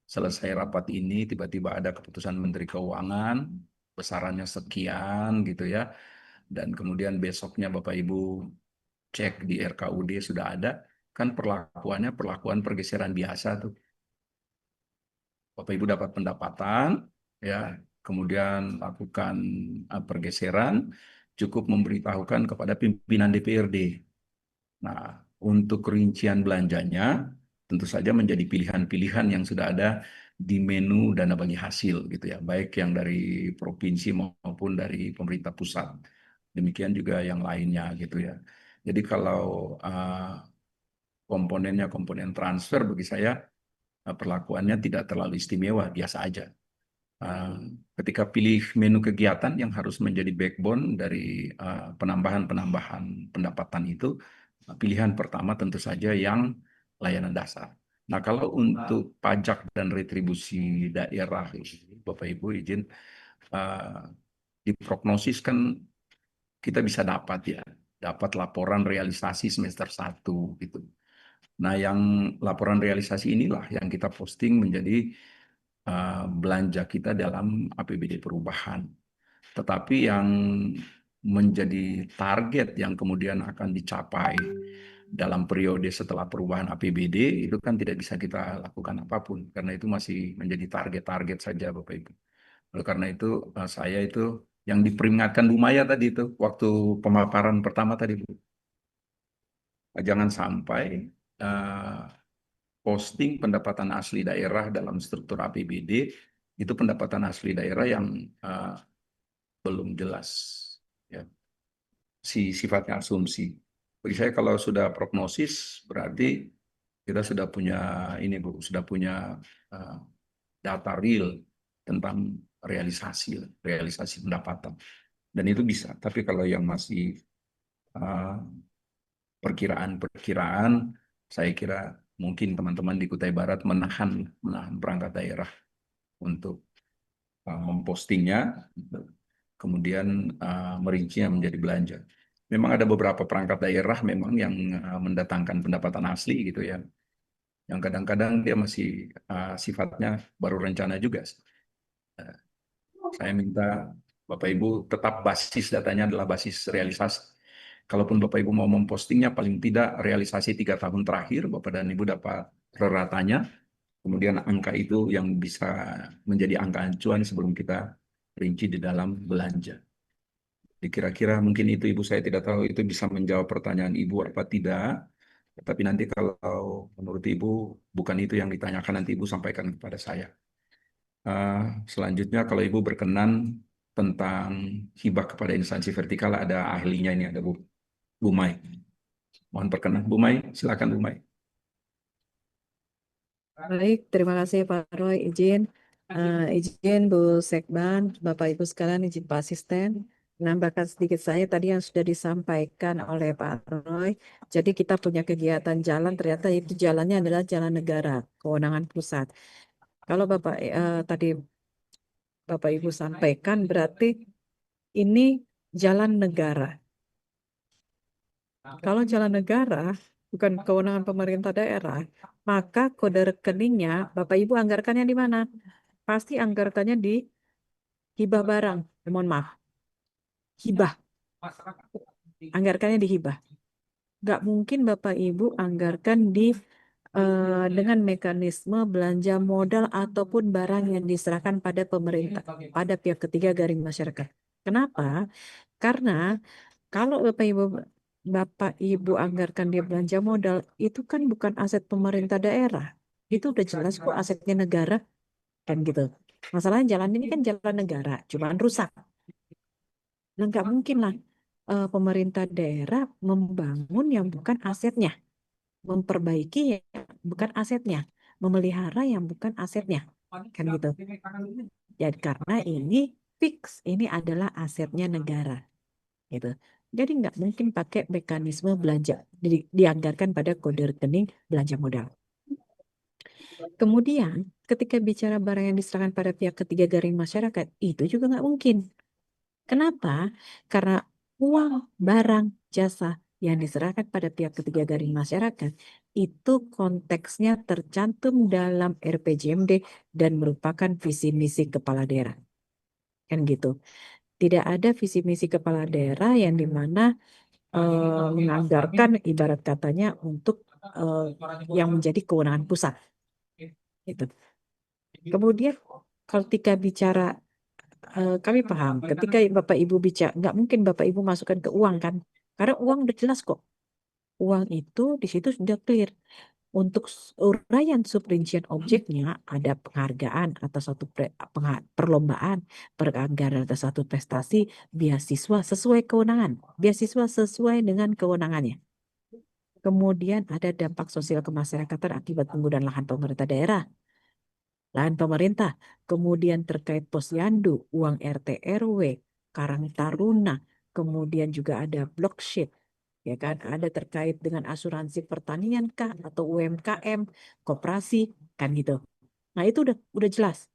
selesai rapat ini tiba-tiba ada keputusan Menteri Keuangan besarannya sekian gitu ya, dan kemudian besoknya Bapak Ibu cek di RKUD sudah ada, kan perlakuannya perlakuan pergeseran biasa tuh. Bapak Ibu dapat pendapatan, ya, kemudian lakukan pergeseran, cukup memberitahukan kepada pimpinan DPRD. Nah, untuk rincian belanjanya, tentu saja menjadi pilihan-pilihan yang sudah ada di menu dana bagi hasil, gitu ya, baik yang dari provinsi maupun dari pemerintah pusat. Demikian juga yang lainnya, gitu ya. Jadi kalau komponennya komponen transfer bagi saya perlakuannya tidak terlalu istimewa, biasa aja. Ketika pilih menu kegiatan yang harus menjadi backbone dari penambahan-penambahan pendapatan itu, pilihan pertama tentu saja yang layanan dasar. Nah, kalau untuk pajak dan retribusi daerah, Bapak Ibu izin, diprognosis kan kita bisa dapat laporan realisasi semester 1 gitu. Nah, yang laporan realisasi inilah yang kita posting menjadi belanja kita dalam APBD perubahan. Tetapi yang menjadi target yang kemudian akan dicapai dalam periode setelah perubahan APBD itu kan tidak bisa kita lakukan apapun karena itu masih menjadi target-target saja Bapak Ibu. Oleh karena itu saya itu yang diperingatkan Bu Maya tadi itu waktu pemaparan pertama tadi Bu, jangan sampai posting pendapatan asli daerah dalam struktur APBD itu pendapatan asli daerah yang belum jelas, ya, sifatnya asumsi. Bagi saya kalau sudah prognosis berarti kita sudah punya ini Bu, sudah punya data real tentang realisasi pendapatan dan itu bisa. Tapi kalau yang masih perkiraan-perkiraan, saya kira mungkin teman-teman di Kutai Barat menahan perangkat daerah untuk mempostingnya, kemudian merincinya menjadi belanja. Memang ada beberapa perangkat daerah memang yang mendatangkan pendapatan asli gitu ya, yang kadang-kadang dia masih sifatnya baru rencana juga. Saya minta Bapak Ibu tetap basis datanya adalah basis realisasi. Kalaupun Bapak Ibu mau mempostingnya, paling tidak realisasi 3 tahun terakhir, Bapak dan Ibu dapat reratanya, kemudian angka itu yang bisa menjadi angka acuan sebelum kita rinci di dalam belanja. Kira-kira mungkin itu Ibu, saya tidak tahu itu bisa menjawab pertanyaan Ibu apa tidak, tapi nanti kalau menurut Ibu bukan itu yang ditanyakan, nanti Ibu sampaikan kepada saya. Selanjutnya kalau Ibu berkenan tentang hibah kepada instansi vertikal, ada ahlinya ini, ada Bu Mai. Mohon perkenan Bu Mai, silakan Bu Mai. Baik, terima kasih Pak Roy. Izin Bu Sekban, Bapak Ibu sekalian, izin Pak Asisten. Menambahkan sedikit saya tadi yang sudah disampaikan oleh Pak Roy. Jadi kita punya kegiatan jalan, ternyata itu jalannya adalah jalan negara, kewenangan pusat. Kalau tadi Bapak Ibu sampaikan berarti ini jalan negara. Kalau jalan negara bukan kewenangan pemerintah daerah, maka kode rekeningnya Bapak Ibu anggarkannya di mana? Pasti anggarkannya di hibah barang. Mohon maaf. Hibah. Anggarkannya di hibah. Nggak mungkin Bapak Ibu anggarkan dengan mekanisme belanja modal ataupun barang yang diserahkan pada pemerintah, pada pihak ketiga garing masyarakat. Kenapa? Karena kalau Bapak Ibu anggarkan dia belanja modal, itu kan bukan aset pemerintah daerah. Itu udah jelas kok asetnya negara, kan gitu. Masalahnya jalan ini kan jalan negara, cuman rusak. Nah, nggak mungkin lah pemerintah daerah membangun yang bukan asetnya, memperbaiki yang bukan asetnya, memelihara yang bukan asetnya, kan gitu. Jadi karena ini fix, ini adalah asetnya negara, gitu. Jadi nggak mungkin pakai mekanisme belanja dianggarkan pada kode rekening belanja modal. Kemudian, ketika bicara barang yang diserahkan pada pihak ketiga garing masyarakat, itu juga nggak mungkin. Kenapa? Karena uang, barang, jasa yang diserahkan pada pihak ketiga garing masyarakat itu konteksnya tercantum dalam RPJMD dan merupakan visi misi kepala daerah. Kan gitu. Tidak ada visi misi kepala daerah yang dimana menganggarkan ibarat katanya untuk yang menjadi kewenangan pusat. Gitu. Kemudian ketika bicara kami paham ketika Bapak Ibu bicara, nggak mungkin Bapak Ibu masukkan ke uang kan, karena uang udah jelas kok. Uang itu di situ sudah clear. Untuk uraian subrincian objeknya ada penghargaan atas satu perlombaan, penganggaran atas satu prestasi, beasiswa sesuai kewenangan, beasiswa sesuai dengan kewenangannya. Kemudian ada dampak sosial kemasyarakatan akibat penggunaan lahan pemerintah daerah, lahan pemerintah, kemudian terkait posyandu, uang RT RW, Karang Taruna, kemudian juga ada blocksheet, ya kan? Ada terkait dengan asuransi pertanian kah atau UMKM, koperasi, kan gitu. Nah, itu udah jelas.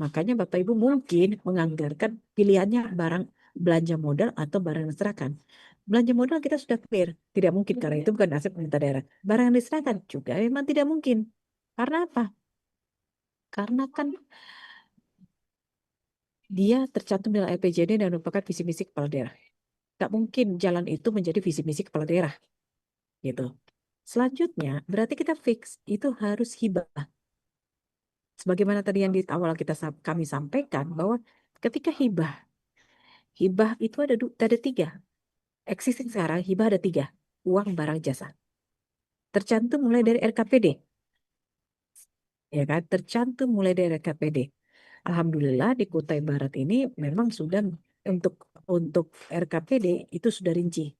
Makanya Bapak Ibu mungkin menganggarkan pilihannya barang belanja modal atau barang yang diserahkan. Belanja modal kita sudah clear, tidak mungkin karena itu bukan aset pemerintah daerah. Barang yang diserahkan juga memang tidak mungkin. Karena apa? Karena kan dia tercantum dalam RPJMD dan merupakan visi misi kepala daerah. Gak mungkin jalan itu menjadi visi misi kepala daerah, gitu. Selanjutnya, berarti kita fix itu harus hibah. Sebagaimana tadi yang di awal kami sampaikan bahwa ketika hibah itu ada tiga. Existing sekarang hibah ada tiga, uang, barang, jasa. Tercantum mulai dari RKPD, ya kan? Tercantum mulai dari RKPD. Alhamdulillah di Kutai Barat ini memang sudah untuk RKPD itu sudah rinci.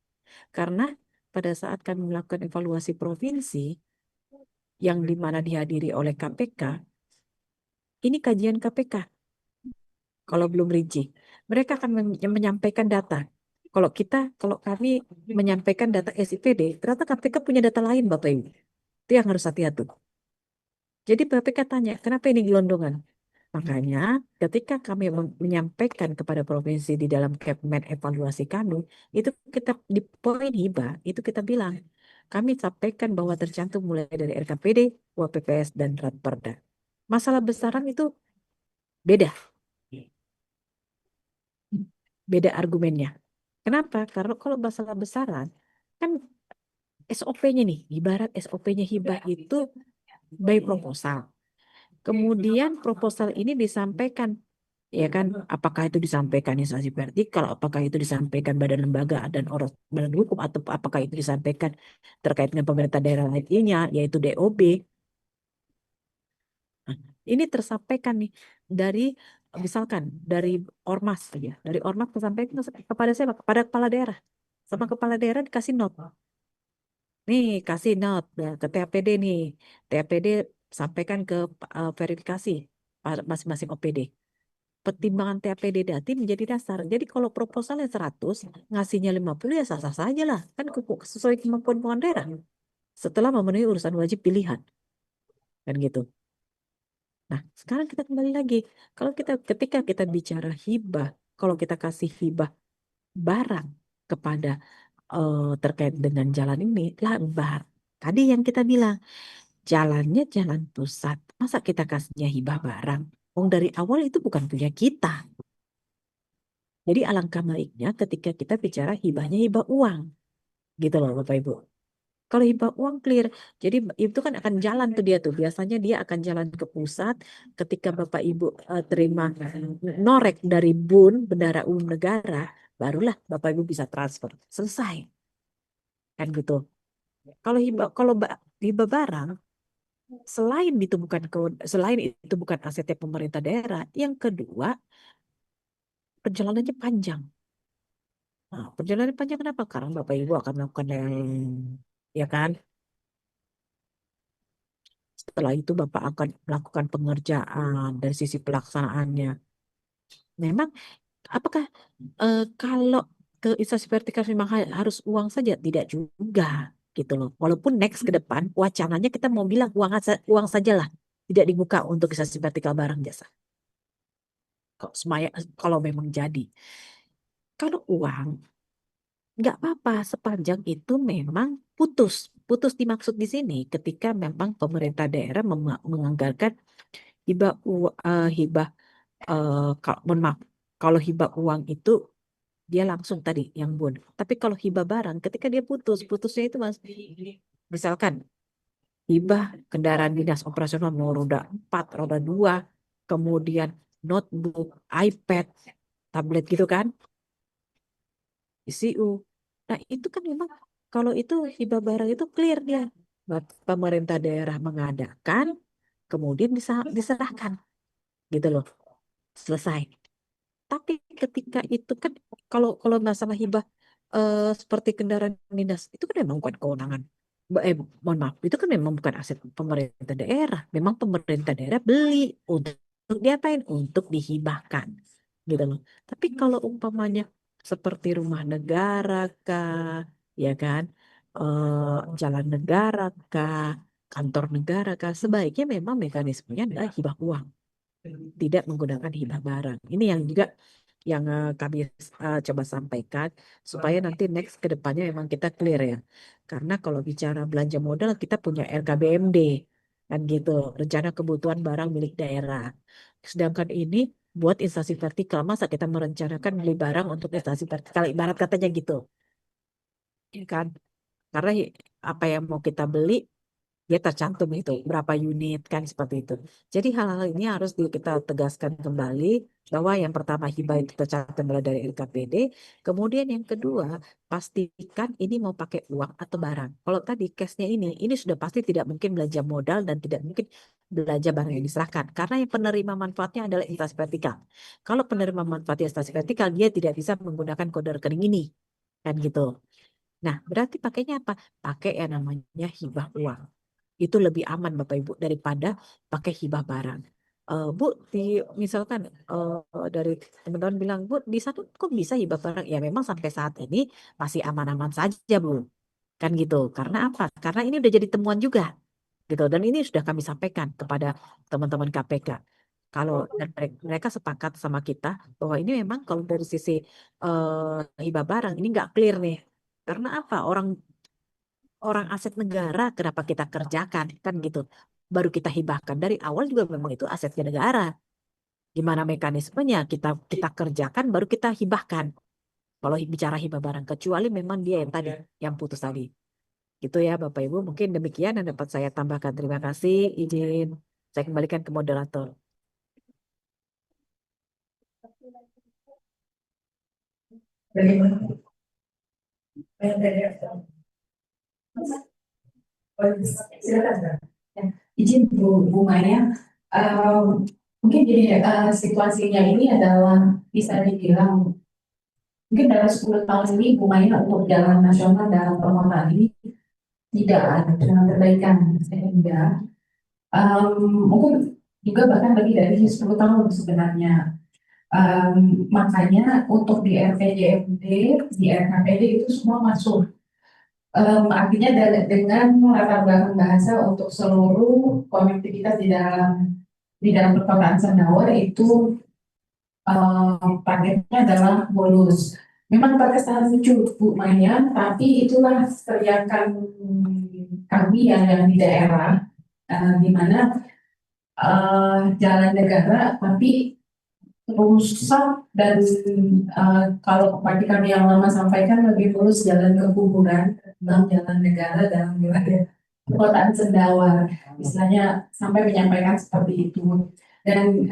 Karena pada saat kami melakukan evaluasi provinsi yang dimana dihadiri oleh KPK, ini kajian KPK. Kalau belum rinci, mereka akan menyampaikan data. Kalau kami menyampaikan data SIPD, ternyata KPK punya data lain, Bapak Ibu. Itu yang harus hati-hati. Jadi BPK tanya, kenapa ini gelondongan? Makanya ketika kami menyampaikan kepada provinsi di dalam Kepmen evaluasi kami, itu kita di poin hibah, itu kita bilang, kami sampaikan bahwa tercantum mulai dari RKPD, UPPS, dan Ratperda. Masalah besaran itu beda. Beda argumennya. Kenapa? Karena kalau masalah besaran, kan SOP-nya nih, ibarat SOP-nya hibah itu by proposal. Kemudian proposal ini disampaikan, ya kan? Apakah itu disampaikan instansi vertikal, apakah itu disampaikan badan lembaga dan badan hukum, atau apakah itu disampaikan terkait dengan pemerintah daerah lainnya, yaitu DOB. Nah, ini tersampaikan nih dari misalkan dari ormas saja, dari ormas tersampaikan kepada saya, kepada kepala daerah, sama kepala daerah dikasih note. Nih, kasih note ke TAPD nih. TAPD sampaikan ke verifikasi masing-masing OPD. Pertimbangan TAPD dati menjadi dasar. Jadi kalau proposalnya 100, ngasihnya 50 ya sah-sah saja lah. Kan sesuai kemampuan keuangan daerah. Setelah memenuhi urusan wajib pilihan. Kan gitu. Nah, sekarang kita kembali lagi. Ketika kita bicara hibah, kalau kita kasih hibah barang kepada terkait dengan jalan ini, lambat. Tadi yang kita bilang, jalannya jalan pusat. Masa kita kasihnya hibah barang? Wong dari awal itu bukan punya kita. Jadi alangkah baiknya ketika kita bicara hibahnya hibah uang. Gitu loh Bapak Ibu. Kalau hibah uang clear, jadi itu kan akan jalan tuh dia tuh. Biasanya dia akan jalan ke pusat ketika Bapak Ibu terima norek dari BUN, Bendahara Umum Negara, barulah Bapak Ibu bisa transfer. Selesai. Kan gitu. Kalau hibah barang, selain itu bukan asetnya pemerintah daerah, yang kedua perjalanannya panjang. Nah, perjalanan panjang kenapa? Karena Bapak Ibu akan melakukan yang, ya kan? Setelah itu Bapak akan melakukan pengerjaan dari sisi pelaksanaannya. Memang, apakah kalau ke instansi vertikal memang harus uang saja? Tidak juga, gitu loh. Walaupun next ke depan wacananya kita mau bilang uang sajalah, tidak dibuka untuk instansi vertikal barang jasa. Kalau memang jadi, kalau uang nggak apa-apa sepanjang itu memang putus. Putus dimaksud di sini ketika memang pemerintah daerah menganggarkan hibah mohon maaf, kalau hibah uang itu dia langsung tadi yang bun. Tapi kalau hibah barang ketika dia putusnya itu Mas, misalkan hibah kendaraan dinas operasional mau roda 4, roda 2, kemudian notebook, iPad, tablet gitu kan, ICU. Nah, itu kan memang kalau itu hibah barang itu clear dia. Pemerintah daerah mengadakan, kemudian diserahkan gitu loh. Selesai. Tapi ketika itu kan kalau masalah hibah seperti kendaraan dinas itu kan memang bukan kewenangan. Mohon maaf, itu kan memang bukan aset pemerintah daerah. Memang pemerintah daerah beli untuk diapain? Untuk dihibahkan, gitu loh. Tapi kalau umpamanya seperti rumah negara kah, ya kan, jalan negara kah, kantor negara kah, sebaiknya memang mekanismenya adalah hibah uang, tidak menggunakan hibah barang. Ini yang juga yang kami coba sampaikan supaya nanti next ke depannya memang kita clear ya. Karena kalau bicara belanja modal kita punya RKBMD kan gitu, rencana kebutuhan barang milik daerah. Sedangkan ini buat instansi vertikal, masa kita merencanakan beli barang untuk instansi vertikal, ibarat katanya gitu, ya kan? Karena apa yang mau kita beli dia tercantum itu berapa unit kan seperti itu. Jadi hal-hal ini harus kita tegaskan kembali bahwa yang pertama hibah itu tercantum mulai dari LKPD, kemudian yang kedua pastikan ini mau pakai uang atau barang. Kalau tadi case-nya ini sudah pasti tidak mungkin belanja modal dan tidak mungkin belanja barang yang diserahkan karena yang penerima manfaatnya adalah instansi vertikal. Kalau penerima manfaat instansi vertikal dia tidak bisa menggunakan kode rekening ini kan gitu. Nah, berarti pakainya apa? Pakai yang namanya hibah uang. Itu lebih aman Bapak Ibu daripada pakai hibah barang. Bu, misalkan dari teman-teman bilang, Bu, di satu kok bisa hibah barang? Ya memang sampai saat ini masih aman-aman saja, Bu. Kan gitu. Karena apa? Karena ini udah jadi temuan juga. Gitu. Dan ini sudah kami sampaikan kepada teman-teman KPK. Dan mereka sepakat sama kita bahwa ini memang kalau dari sisi hibah barang ini nggak clear nih. Karena apa? Orang aset negara kenapa kita kerjakan kan gitu, baru kita hibahkan dari awal juga memang itu asetnya negara, gimana mekanismenya kita kerjakan baru kita hibahkan kalau bicara hibah barang, kecuali memang dia yang tadi yang putus tadi gitu ya Bapak Ibu. Mungkin demikian yang dapat saya tambahkan. Terima kasih, izin saya kembalikan ke moderator. Bagaimana? Silakan. Ya, izin Bu Maya, mungkin jadi situasinya ini adalah bisa dibilang mungkin dalam 10 tahun ini Bu Maya untuk jalan nasional dalam permohonan ini tidak ada perbaikan sehingga mungkin juga bahkan lebih dari 10 tahun sebenarnya. Makanya untuk di RPJMD, di RKPD itu semua masuk. Artinya dengan latar belakang bahasa untuk seluruh konektivitas di dalam perkotaan Sendawar itu targetnya adalah bonus. Memang terkesan lucu Bu Maya, tapi itulah teriakan kami yang di daerah, di mana jalan negara tapi rusak dan kalau bagi kami yang lama sampaikan lebih mulus jalan ke kuburan, ketimbang jalan negara dalam wilayah perkotaan Sendawar, istilahnya sampai menyampaikan seperti itu. Dan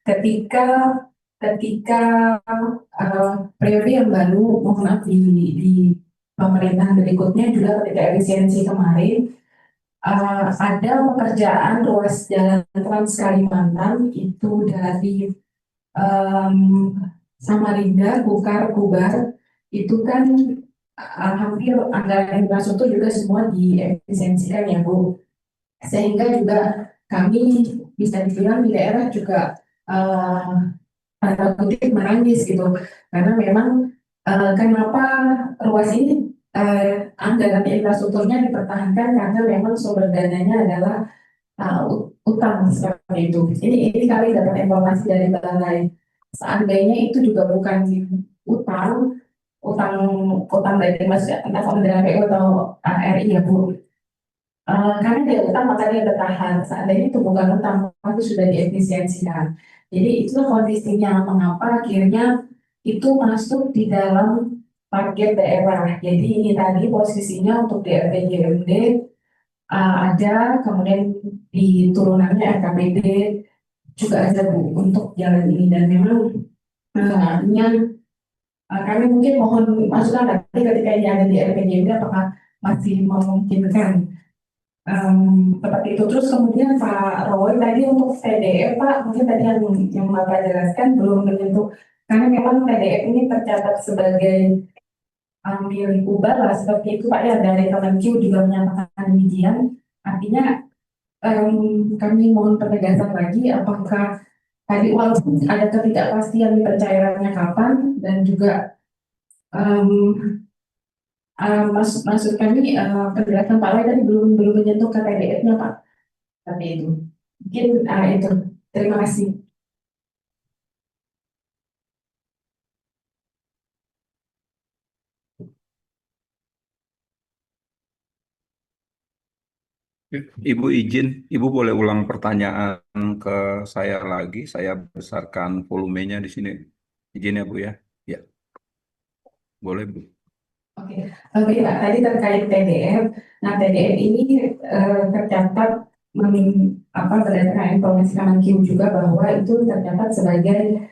ketika ketika periode yang baru, mohon maaf di pemerintahan berikutnya juga ketika efisiensi kemarin, ada pekerjaan ruas jalan Trans Kalimantan itu dari em, Samarinda, Gukar, Kubar, itu kan hampir anggaran infrastruktur juga semua diefisiensikan ya Bu. Sehingga juga kami bisa dibilang di daerah juga tanda kutip menangis gitu. Karena memang kenapa ruas ini anggaran infrastrukturnya dipertahankan karena memang sumber dananya adalah utang seperti itu. Ini kami dapat informasi dari balai. Seandainya itu juga bukan utang, utang utang dari Mas entah Kementerian PU atau RI ya Bu. Karena dia utang maka dia bertahan. Seandainya itu bukan utang, maka sudah diefisiensikan. Jadi itu kondisinya mengapa akhirnya itu masuk di dalam target daerah. Jadi ini tadi posisinya untuk di RPJMD ada, kemudian di turunannya RKPD juga ada Bu untuk jalan ini dan memang artinya kami mungkin mohon masukan nanti ketika ini ada di RPJMD apakah masih memungkinkan seperti itu. Terus kemudian Pak Roy tadi untuk TDF Pak mungkin tadi yang Bapak jelaskan belum menyentuh karena memang TDF ini tercatat sebagai milik Uber lah seperti itu Pak ya, dari Kemenq juga menyatakan demikian. Artinya kami mohon penegasan lagi apakah tadi walaupun ada ketidakpastian pencairannya kapan dan juga maksud kami penjelasan Pak Lai tadi belum menyentuh ke TDF-nya Pak. Tapi itu mungkin itu. Terima kasih. Ibu izin, Ibu boleh ulang pertanyaan ke saya lagi. Saya besarkan volumenya di sini. Izin ya Bu ya. Ya, boleh Bu. Oke, oke Pak. Tadi terkait TDF. Nah TDF ini tercatat berdasarkan informasi Kemenq juga bahwa itu tercatat sebagai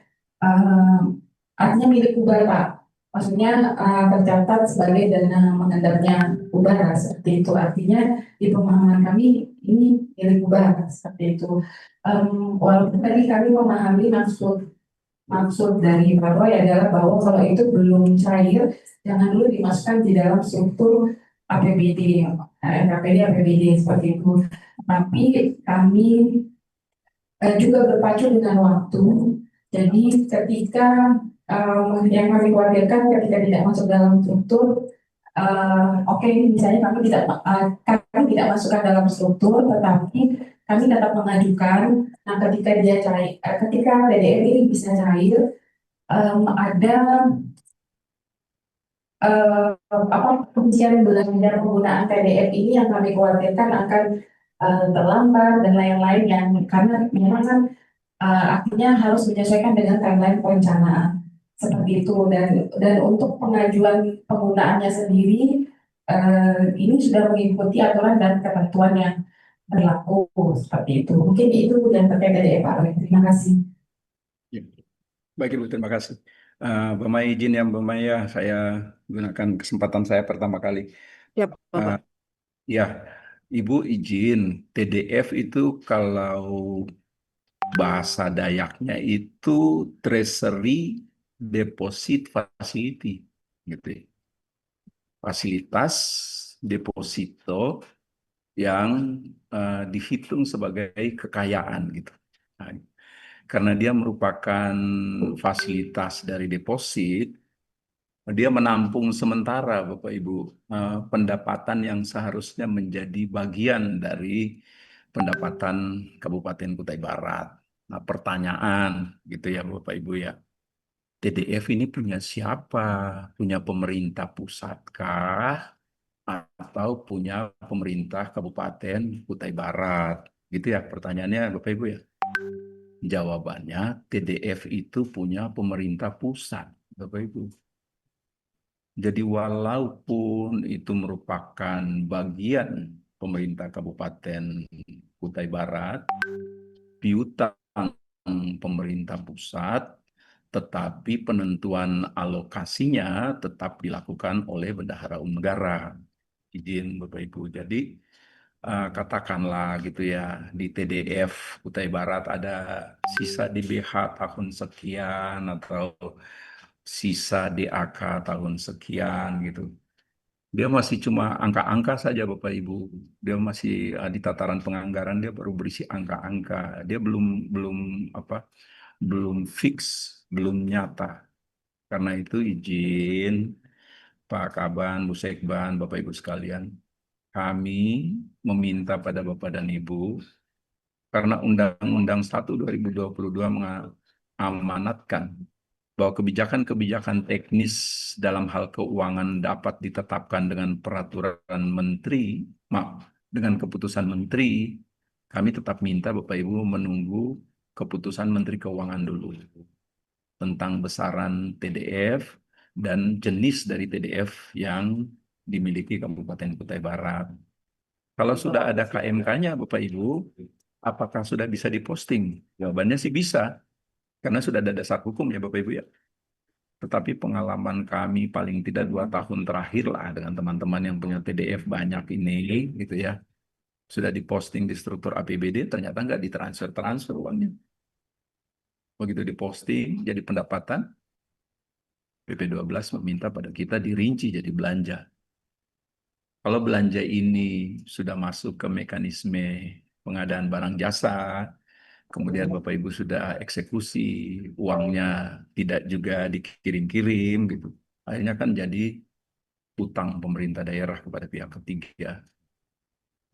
artinya milik Uber Pak. Maksudnya tercatat sebagai dana mengendapnya Uber seperti itu. Artinya di pemahaman kami ini milik Uber seperti itu. Walaupun tadi kami memahami maksud dari Pak Roy adalah bahwa kalau itu belum cair, jangan dulu dimasukkan di dalam struktur APBD, NKPD, APBD seperti itu. Tapi kami juga berpacu dengan waktu. Jadi ketika yang kami khawatirkan ketika tidak masuk dalam struktur, oke, misalnya kami tidak masukkan dalam struktur, tetapi kami tetap mengajukan. Nah, ketika dia cair, ketika TDF ini bisa cair, ada kuncian belanja penggunaan TDF ini yang kami khawatirkan akan terlambat dan lain-lain yang karena memang kan artinya harus menyesuaikan dengan timeline perencanaan seperti itu dan untuk pengajuan penggunaannya sendiri ini sudah mengikuti aturan dan ketentuan yang berlaku seperti itu. Mungkin itu yang terkait dari Pak Roy. Terima kasih. Ya. Baik Ibu, terima kasih. Bapak Mai izin ya Bapak Mai ya, saya gunakan kesempatan saya pertama kali. Ya, Bapak. Ya, Ibu izin, TDF itu kalau bahasa Dayaknya itu Treasury Deposit Facility, gitu ya. Fasilitas deposito yang dihitung sebagai kekayaan gitu. Nah, karena dia merupakan fasilitas dari deposit, dia menampung sementara Bapak Ibu pendapatan yang seharusnya menjadi bagian dari pendapatan Kabupaten Kutai Barat. Nah, pertanyaan gitu ya Bapak Ibu ya. TDF ini punya siapa? Punya pemerintah pusat kah? Atau punya pemerintah Kabupaten Kutai Barat? Gitu ya pertanyaannya Bapak Ibu ya. Jawabannya, TDF itu punya pemerintah pusat, Bapak Ibu. Jadi walaupun itu merupakan bagian pemerintah Kabupaten Kutai Barat, piutang pemerintah pusat, tetapi penentuan alokasinya tetap dilakukan oleh Bendahara Umum Negara. Izin Bapak Ibu. Jadi katakanlah gitu ya, di TDF Kutai Barat ada sisa DBH tahun sekian atau sisa DAK tahun sekian gitu. Dia masih cuma angka-angka saja Bapak Ibu. Dia masih di tataran penganggaran dia baru berisi angka-angka. Dia belum belum apa? Belum fix, belum nyata. Karena itu izin Pak Kaban, Bu Sekban, Bapak Ibu sekalian, kami meminta pada Bapak dan Ibu karena Undang-Undang 1 2022 mengamanatkan bahwa kebijakan-kebijakan teknis dalam hal keuangan dapat ditetapkan dengan peraturan menteri, dengan keputusan menteri. Kami tetap minta Bapak Ibu menunggu keputusan Menteri Keuangan dulu tentang besaran TDF dan jenis dari TDF yang dimiliki Kabupaten Kutai Barat. Kalau sudah ada KMK-nya Bapak Ibu, apakah sudah bisa diposting? Jawabannya sih bisa, karena sudah ada dasar hukum ya Bapak Ibu ya. Tetapi pengalaman kami paling tidak 2 tahun terakhir lah dengan teman-teman yang punya TDF banyak ini, gitu ya. Sudah diposting di struktur APBD, ternyata nggak ditransfer uangnya. Begitu diposting, jadi pendapatan, PP12 meminta pada kita dirinci jadi belanja. Kalau belanja ini sudah masuk ke mekanisme pengadaan barang jasa, kemudian Bapak Ibu sudah eksekusi, uangnya tidak juga dikirim-kirim gitu. Akhirnya kan jadi utang pemerintah daerah kepada pihak ketiga.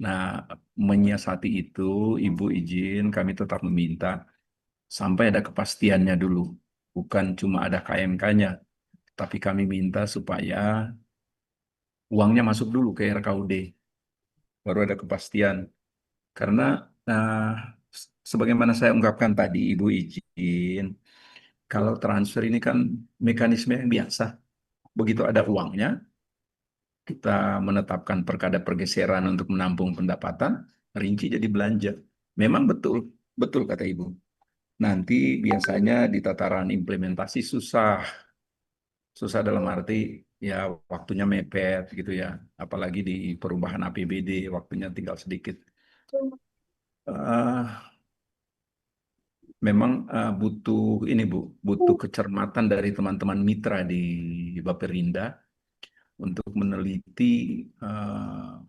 Nah, menyiasati itu, Ibu izin kami tetap meminta sampai ada kepastiannya dulu. Bukan cuma ada KMK-nya, tapi kami minta supaya uangnya masuk dulu ke RKUD. Baru ada kepastian. Karena sebagaimana saya ungkapkan tadi, Ibu izin, kalau transfer ini kan mekanisme yang biasa. Begitu ada uangnya, kita menetapkan perkada pergeseran untuk menampung pendapatan, rinci jadi belanja. Memang betul, betul kata Ibu. Nanti biasanya di tataran implementasi susah. Susah dalam arti ya waktunya mepet gitu ya. Apalagi di perubahan APBD, waktunya tinggal sedikit. Eh, Memang butuh ini Bu, butuh kecermatan dari teman-teman mitra di Baperinda untuk meneliti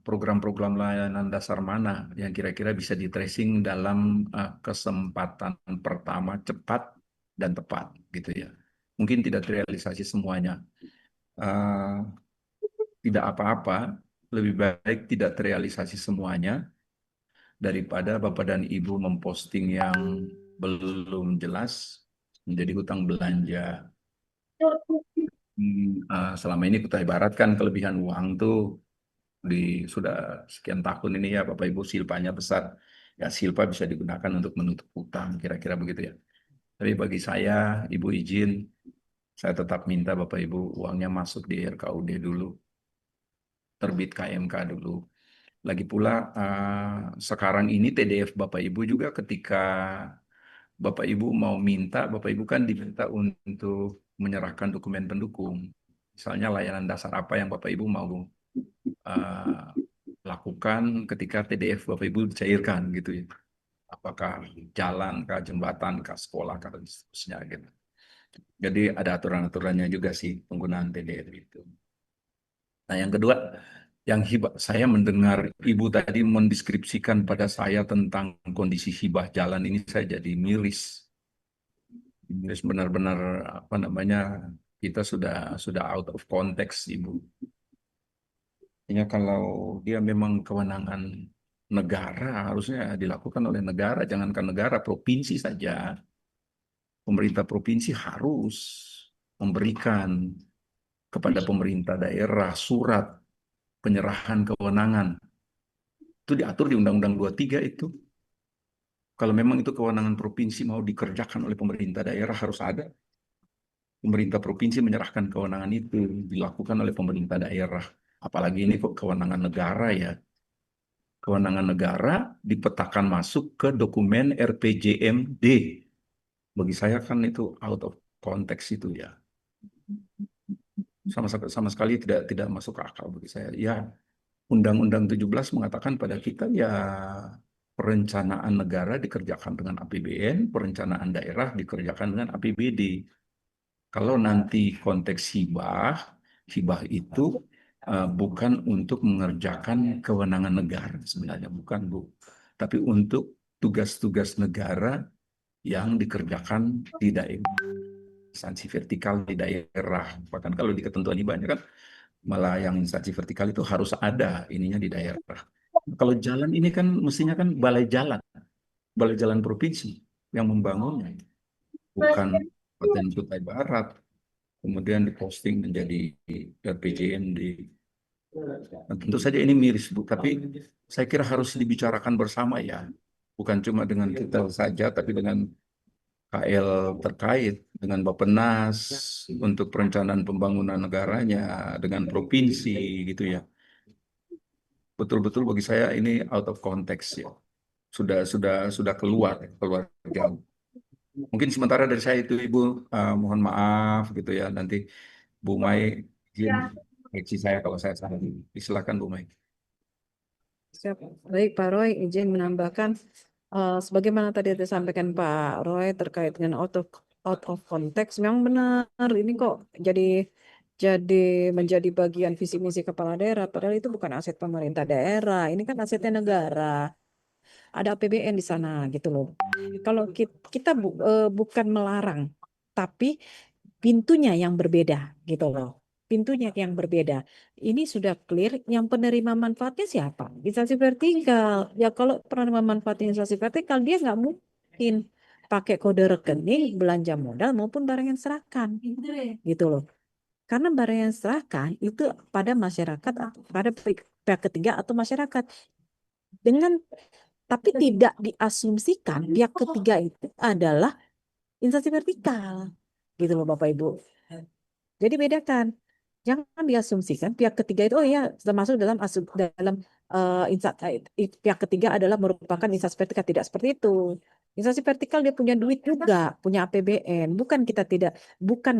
program-program layanan dasar mana yang kira-kira bisa di tracing dalam kesempatan pertama cepat dan tepat gitu ya. Mungkin tidak terrealisasi semuanya. Eh, Tidak apa-apa, lebih baik tidak terrealisasi semuanya daripada Bapak dan Ibu memposting yang belum jelas menjadi hutang belanja. Selama ini Kutai Barat kan kelebihan uang tuh di sudah sekian tahun ini ya Bapak Ibu silpanya besar. Ya silpa bisa digunakan untuk menutup hutang, kira-kira begitu ya. Tapi bagi saya, Ibu izin, saya tetap minta Bapak Ibu uangnya masuk di RKUD dulu, terbit KMK dulu. Lagi pula sekarang ini TDF Bapak Ibu juga ketika Bapak Ibu mau minta, Bapak Ibu kan diminta untuk menyerahkan dokumen pendukung. Misalnya layanan dasar apa yang Bapak Ibu mau uh, lakukan ketika TDF Bapak Ibu dicairkan gitu ya. Apakah jalan, kah, jembatan, kah, sekolah, kah, dan seterusnya gitu. Jadi ada aturan-aturannya juga sih penggunaan TDF itu. Nah yang kedua, yang hibah, saya mendengar Ibu tadi mendeskripsikan pada saya tentang kondisi hibah jalan ini, saya jadi miris. Miris benar-benar apa namanya, kita sudah out of context, Ibu. Ya kalau dia memang kewenangan negara, harusnya dilakukan oleh negara, jangankan negara, provinsi saja. Pemerintah provinsi harus memberikan kepada pemerintah daerah surat penyerahan kewenangan. Itu diatur di Undang-Undang 23 itu. Kalau memang itu kewenangan provinsi mau dikerjakan oleh pemerintah daerah harus ada. Pemerintah provinsi menyerahkan kewenangan itu dilakukan oleh pemerintah daerah. Apalagi ini kok kewenangan negara ya. Kewenangan negara dipetakan masuk ke dokumen RPJMD. Bagi saya kan itu out of konteks itu ya. Sama sekali tidak masuk akal bagi saya. Ya, Undang-Undang 17 mengatakan pada kita ya perencanaan negara dikerjakan dengan APBN, perencanaan daerah dikerjakan dengan APBD. Kalau nanti konteks hibah itu bukan untuk mengerjakan kewenangan negara sebenarnya, bukan Bu. Tapi untuk tugas-tugas negara yang dikerjakan di daerah, instansi vertikal di daerah. Bahkan kalau di ketentuan hibahnya kan malah yang instansi vertikal itu harus ada ininya di daerah. Kalau jalan ini kan mestinya kan balai jalan provinsi yang membangunnya, bukan Kabupaten Kutai Barat. Kemudian diposting menjadi RPJMD. Nah, tentu saja ini miris Bu, tapi saya kira harus dibicarakan bersama ya, bukan cuma dengan kita saja, tapi dengan KL terkait, dengan Bappenas untuk perencanaan pembangunan negaranya, dengan provinsi gitu ya. Betul-betul bagi saya ini out of context ya, sudah keluar jauh. Mungkin sementara dari saya itu Ibu, mohon maaf gitu ya, nanti Bu Mai izin koreksi saya kalau saya salah. Silakan Bu Mai. Siap. Baik, Pak Roy, izin menambahkan sebagaimana tadi disampaikan Pak Roy terkait dengan out of context, memang benar ini kok jadi menjadi bagian visi misi kepala daerah, padahal itu bukan aset pemerintah daerah, ini kan asetnya negara. Ada APBN di sana gitu loh. Kalau kita bukan melarang, tapi pintunya yang berbeda gitu loh. Pintunya yang berbeda. Ini sudah clear, yang penerima manfaatnya siapa? Instansi vertikal. Ya kalau penerima manfaatnya instansi vertikal, dia nggak mungkin pakai kode rekening, belanja modal maupun barang yang serahkan. Gitu loh. Karena barang yang serahkan itu pada masyarakat, pada pihak ketiga atau masyarakat. Tapi tidak diasumsikan pihak ketiga itu adalah instansi vertikal. Gitu loh Bapak Ibu. Jadi bedakan. Jangan diasumsikan pihak ketiga itu oh ya termasuk dalam pihak ketiga adalah merupakan instansi vertikal, tidak seperti itu. Instansi vertikal dia punya duit juga, punya APBN. Bukan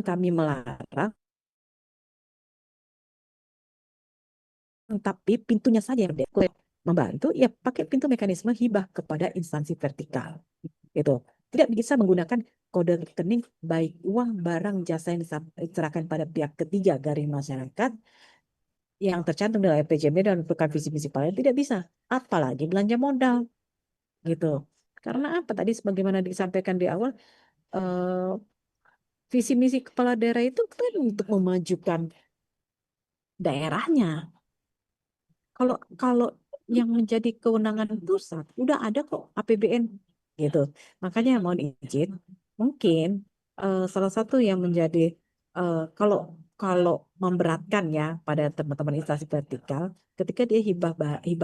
kami melarang, tapi pintunya saja yang berbeda. Membantu ya pakai pintu mekanisme hibah kepada instansi vertikal. Gitu. Tidak bisa menggunakan kode rekening baik uang, barang, jasa yang diserahkan pada pihak ketiga dari masyarakat yang tercantum dalam RPJMD dan merupakan visi misi paling tidak bisa. Apalagi belanja modal. Gitu. Karena apa? Tadi sebagaimana disampaikan di awal, visi misi kepala daerah itu kan untuk memajukan daerahnya. Kalau yang menjadi kewenangan pusat udah ada kok APBN gitu. Makanya mohon izin, mungkin salah satu yang menjadi kalau kalau memberatkan ya pada teman-teman instansi vertikal ketika dia hibah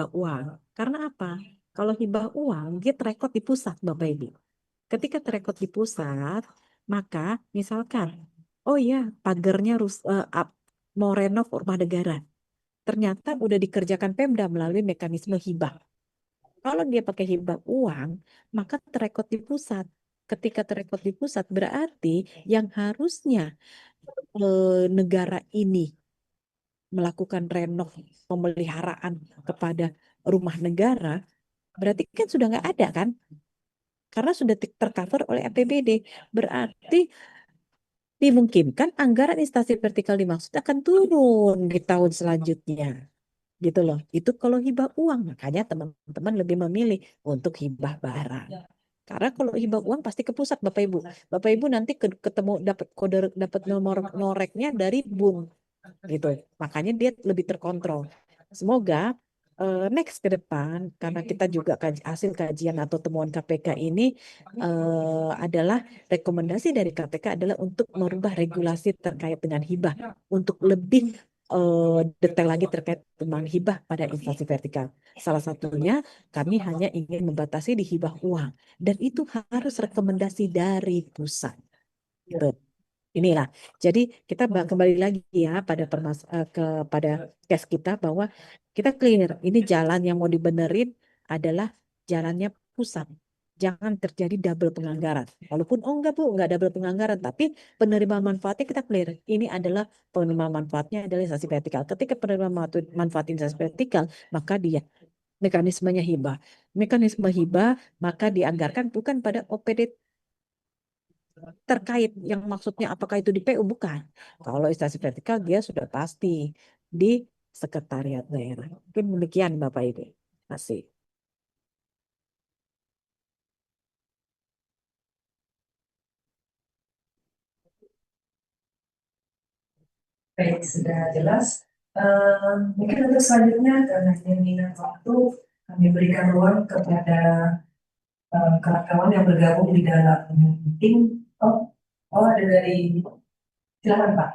uang. Karena apa? Kalau hibah uang dia terekod di pusat Bapak Ibu. Ketika terekod di pusat, maka misalkan oh ya pagernya mau renov rumah negara. Ternyata udah dikerjakan Pemda melalui mekanisme hibah. Kalau dia pakai hibah uang, maka terekod di pusat. Ketika terekod di pusat berarti yang harusnya negara ini melakukan renov pemeliharaan kepada rumah negara, berarti kan sudah nggak ada kan? Karena sudah tercover oleh APBD. Berarti dimungkinkan anggaran instansi vertikal dimaksud akan turun di tahun selanjutnya. Gitu loh. Itu kalau hibah uang, makanya teman-teman lebih memilih untuk hibah barang. Karena kalau hibah uang pasti ke pusat Bapak Ibu. Bapak Ibu nanti ketemu dapat nomor noreknya dari BUN gitu. Makanya dia lebih terkontrol. Semoga next ke depan karena kita juga hasil kajian atau temuan KPK ini adalah rekomendasi dari KPK adalah untuk merubah regulasi terkait dengan hibah untuk lebih detail lagi terkait tentang hibah pada instansi vertikal. Salah satunya kami hanya ingin membatasi di hibah uang dan itu harus rekomendasi dari pusat. Gitu. Inilah. Jadi kita kembali lagi ya pada kepada case kita bahwa kita clear ini jalan yang mau dibenerin adalah jalannya pusat. Jangan terjadi double penganggaran. Walaupun enggak Bu, enggak double penganggaran, tapi penerimaan manfaatnya kita clear. Ini adalah penerimaan manfaatnya adalah instansi vertikal. Ketika penerimaan manfaat instansi vertikal, maka dia mekanismenya hibah. Mekanisme hibah maka dianggarkan bukan pada OPD terkait yang maksudnya apakah itu di PU bukan. Kalau instansi vertikal dia sudah pasti di sekretariat daerah. Mungkin demikian Bapak Ibu. Terima kasih. Baik, sudah jelas. Mungkin untuk selanjutnya karena ini minat waktu, kami berikan ruang kepada kawan-kawan yang bergabung di dalam meeting. Ada dari, silakan Pak.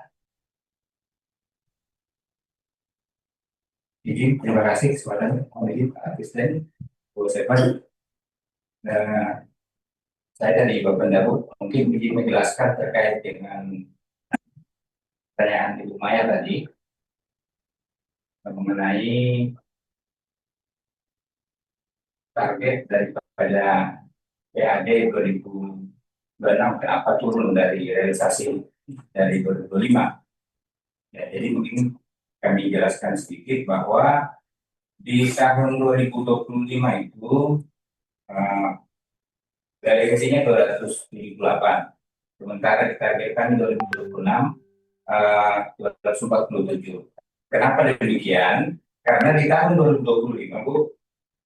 Izin, terima kasih kesempatan Pak Asisten, Bu Sepan. Saya dari Bapak Dapur mungkin ingin menjelaskan terkait dengan pertanyaan Ibu Maya tadi mengenai target daripada PAD 2026 kenapa turun dari realisasi dari 2025. Ya, jadi mungkin kami jelaskan sedikit bahwa di tahun 2025 itu realisasinya 278, sementara ditargetkan 2026 247. Kenapa demikian? Karena di tahun 2025 Bu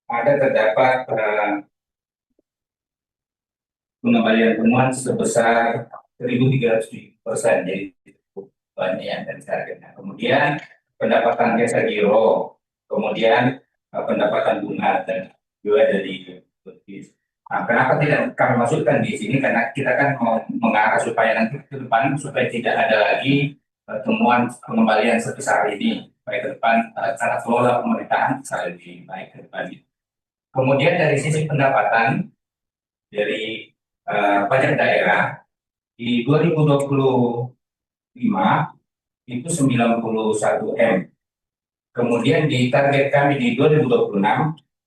ada terdapat pengembalian temuan sebesar 1.300%, jadi banyak yang dari targetnya. Kemudian pendapatan jasa giro, kemudian pendapatan bunga dan juga dari Nah, kenapa tidak kami masukkan di sini? Karena kita kan mau mengarah supaya nanti ke depan supaya tidak ada lagi temuan pengembalian sebesar ini, baik ke depan cara kelola pemerintahan bisa lebih baik ke depan. Kemudian dari sisi pendapatan dari pajak daerah di 2025 itu 91 M. Kemudian di target kami di 2026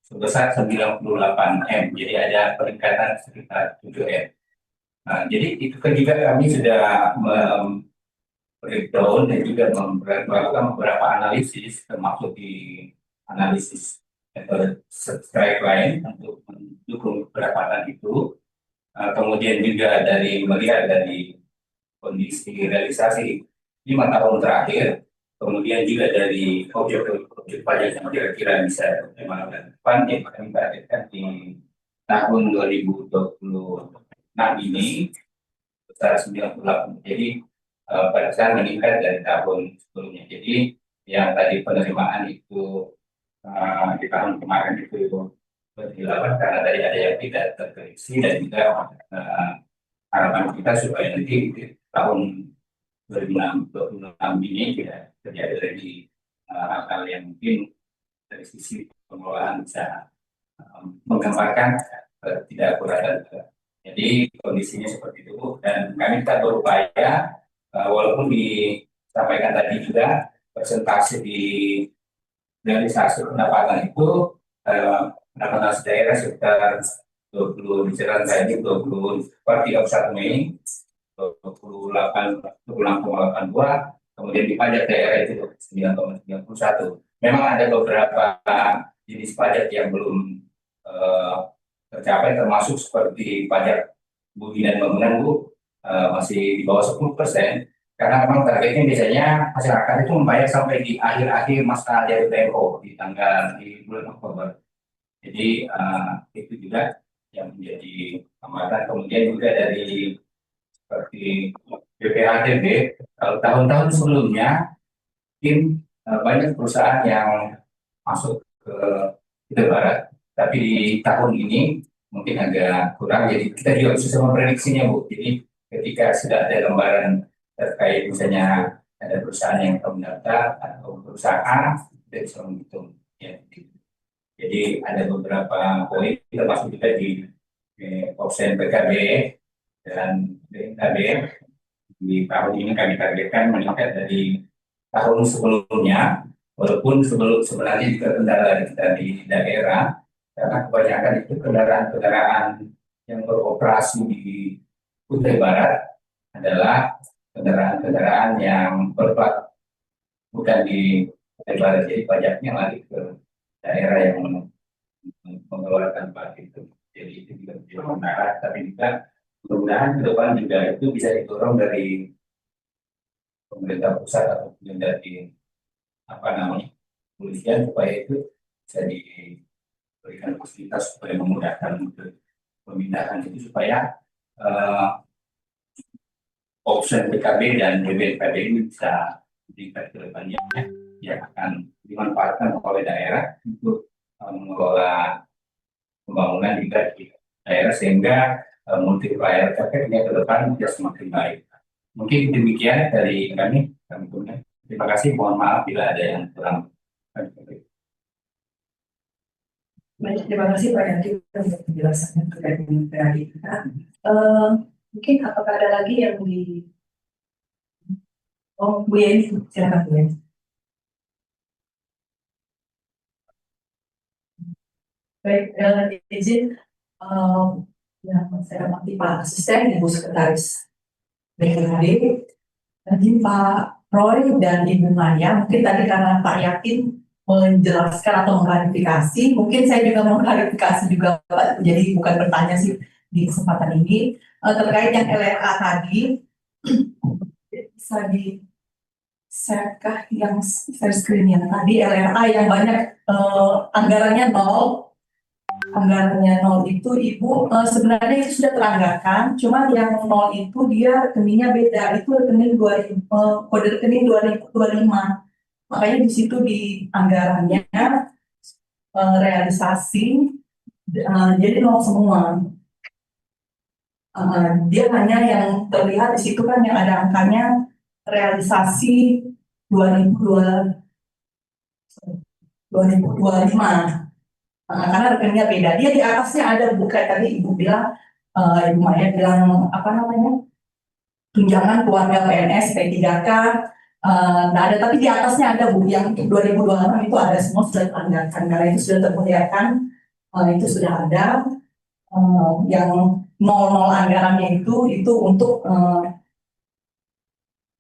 sebesar 98 M. Jadi ada peningkatan sekitar 7 M. Nah, jadi itu kan juga kami sudah breakdown dan juga melakukan beberapa analisis, termasuk di analisis metode strike line untuk mendukung pendapatan itu. Kemudian juga dari melihat dari kondisi realisasi 5 tahun terakhir, kemudian juga dari objek pajak yang kira-kira bisa dimakan depan yang kami targetkan di tahun 2026 ini besar 98. Jadi pada saat meningkat dari tahun sebelumnya. Jadi yang tadi penerimaan itu di tahun kemarin itu berdilawan karena tadi ada yang tidak terkoreksi dan juga harapan kita supaya nanti di tahun 2026 ini tidak terjadi lagi hal-hal yang mungkin dari sisi pengelolaan bisa menggambarkan tidak akurat. Jadi kondisinya seperti itu dan kami tetap berupaya walaupun disampaikan tadi juga persentase di realisasi pendapatan itu pendapatan daerah sekitar 20 diceran tadi 20 per 31 Mei 26,82, kemudian di pajak daerah itu 9,91. Memang ada beberapa jenis pajak yang belum tercapai, termasuk seperti pajak bumi dan bangunan Bu, masih di bawah 10%, karena memang targetnya biasanya masyarakat itu membayar sampai di akhir-akhir masa jatuh tempo di bulan Oktober. Jadi itu juga yang menjadi hambatan. Kemudian juga dari seperti BPHTB, kalau tahun-tahun sebelumnya mungkin banyak perusahaan yang masuk ke Jawa Barat, tapi di tahun ini mungkin agak kurang. Jadi kita juga susah memprediksinya Bu. Jadi ketika sudah ada lembaran terkait misalnya ada perusahaan yang terdaftar atau perusahaan tidak bisa menghitung. Ya. Jadi ada beberapa poin termasuk juga di opsi PKB dan BNKB di tahun ini kami targetkan meningkat dari tahun sebelumnya, walaupun sebenarnya juga kendala kita di daerah, karena kebanyakan itu kendaraan-kendaraan yang beroperasi di Kutai Barat adalah kendaraan-kendaraan yang berplat bukan di Kutai Barat, jadi pajaknya lari ke daerah yang mengeluarkan plat itu. Jadi itu juga menjadi kendala, tapi juga mudah-mudahan ke depan juga itu bisa didorong dari pemerintah pusat ataupun dari apa namanya kepolisian supaya itu bisa diberikan fasilitas supaya memudahkan untuk pemindahan itu supaya opsi PKB dan BBNKB ini bisa meningkat ke depannya yang akan dimanfaatkan oleh daerah untuk mengelola pembangunan juga di daerah sehingga multiplier efeknya ke depan bisa semakin baik. Mungkin demikian dari kami. Terima kasih. Mohon maaf bila ada yang kurang. Baik, terima kasih Pak Yandi untuk penjelasannya terkait dengan PAD kita. Mungkin apakah ada lagi yang di... Oh, Bu Yeni, silakan Bu Yeni. Baik, izin yang saya hormati Pak Asisten, Ibu Sekretaris BKD, tadi Pak Roy dan Ibu Maya, mungkin tadi karena Pak Yakin menjelaskan atau mengklarifikasi, mungkin saya juga mengklarifikasi juga Pak, jadi bukan bertanya sih di kesempatan ini, terkait yang LRA tadi, bisa di share yang share screen yang tadi LRA yang banyak anggarannya nol itu Ibu sebenarnya itu sudah teranggarkan, cuma yang nol itu dia rekeningnya beda, itu rekening 2000, kode rekening 2025, makanya di situ di anggarannya realisasi jadi nol semua. Dia hanya yang terlihat di situ kan yang ada angkanya realisasi 2025. Karena rekeningnya beda. Dia di atasnya ada bukan tadi Ibu bilang, Ibu Maya bilang apa namanya tunjangan keluarga PNS P3K. Nah ada tapi di atasnya ada Bu yang untuk 2026 itu ada semua sudah teranggarkan karena itu sudah termuliakan, itu sudah ada. Yang 00 anggarannya itu untuk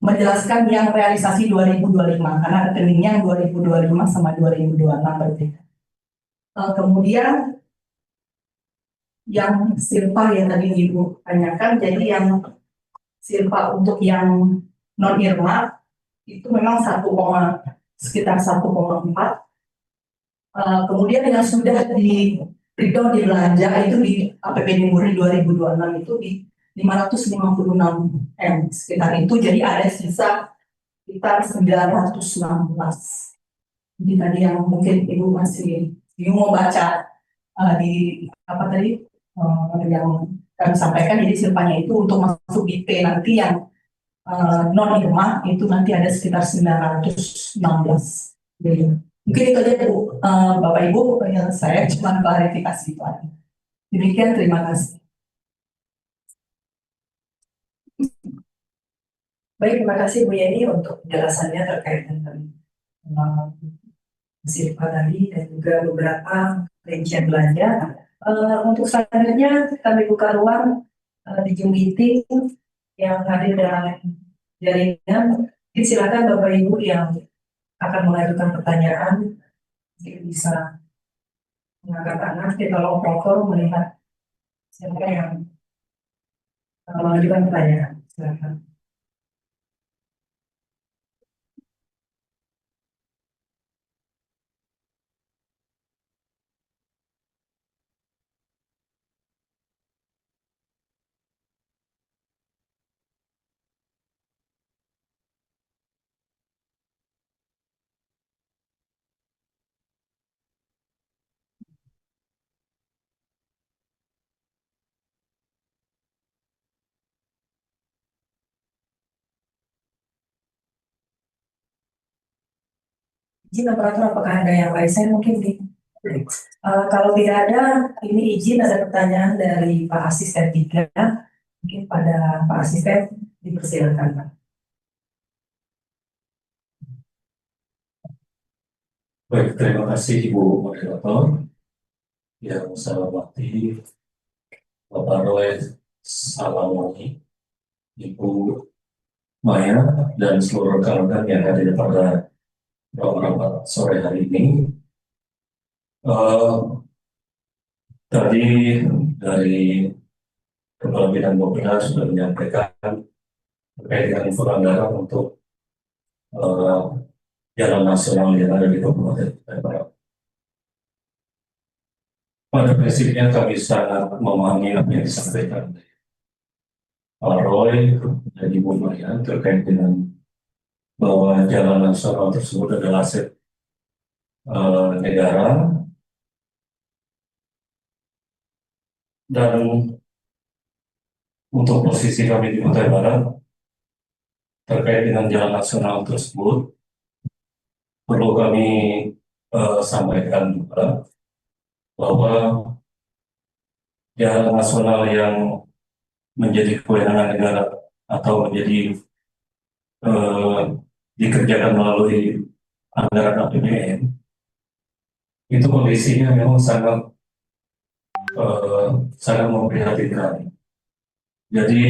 menjelaskan yang realisasi 2025 karena rekeningnya yang 2025 sama 2026 berbeda. Kemudian yang silpa yang tadi Ibu tanyakan, jadi yang silpa untuk yang non irma itu memang sekitar 1,4. Kemudian yang sudah di breakdown di belanja itu di APBD Murni 2026 itu di 556 M sekitar itu, jadi ada sisa sekitar 916. Jadi tadi yang mungkin Ibu masih bingung mau baca di apa tadi yang kami sampaikan, jadi silpanya itu untuk masuk IP nanti yang non irma itu nanti ada sekitar 916 miliar. Mungkin itu aja Bu, Bapak Ibu, yang saya cuma klarifikasi itu aja. Demikian, terima kasih. Baik, terima kasih Bu Yeni untuk penjelasannya terkait dengan silpa tadi dan juga beberapa rincian belanja. Untuk selanjutnya kami buka ruang di Zoom meeting yang hadir dalam jaringan. Silakan Bapak Ibu yang akan mengajukan pertanyaan bisa mengangkat tangan. Kalau operator melihat siapa yang mengajukan pertanyaan, silakan. izin operator apakah ada yang lain? Saya mungkin di kalau tidak ada, ini izin ada pertanyaan dari Pak Asisten 3. Mungkin pada Pak Asisten dipersilakan, Pak. Baik, terima kasih Ibu Moderator. Yang saya hormati Bapak Roy Salamoni, Ibu Maya, dan seluruh rekan-rekan yang hadir pada program sore hari ini. Tadi dari Kepala Bidang Bapeda sudah menyampaikan terkait dengan anggaran untuk jalan nasional yang ada di Kabupaten Kutai Barat. Pada prinsipnya kami sangat memahami apa yang disampaikan Pak Roy dan Ibu Maya terkait dengan bahwa jalan nasional tersebut adalah aset negara, dan untuk posisi kami di Kutai Barat terkait dengan jalan nasional tersebut perlu kami sampaikan juga bahwa jalan nasional yang menjadi kewenangan negara atau menjadi dikerjakan melalui anggaran APBN itu kondisinya memang sangat memprihatinkan. Jadi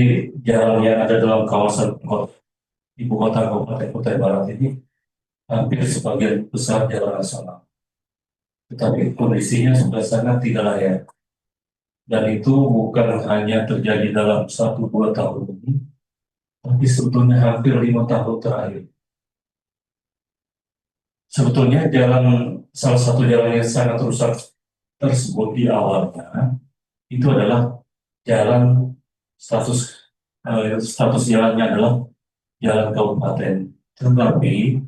jalan yang ada dalam kawasan ibu kota Kabupaten Kutai Barat ini hampir sebagian besar jalan nasional, tetapi kondisinya sudah sangat tidak layak. Dan itu bukan hanya terjadi dalam 1-2 tahun ini, tapi sebetulnya hampir 5 tahun terakhir. Sebetulnya salah satu jalan yang sangat rusak tersebut di awalnya itu adalah jalan status jalannya adalah jalan kabupaten, tetapi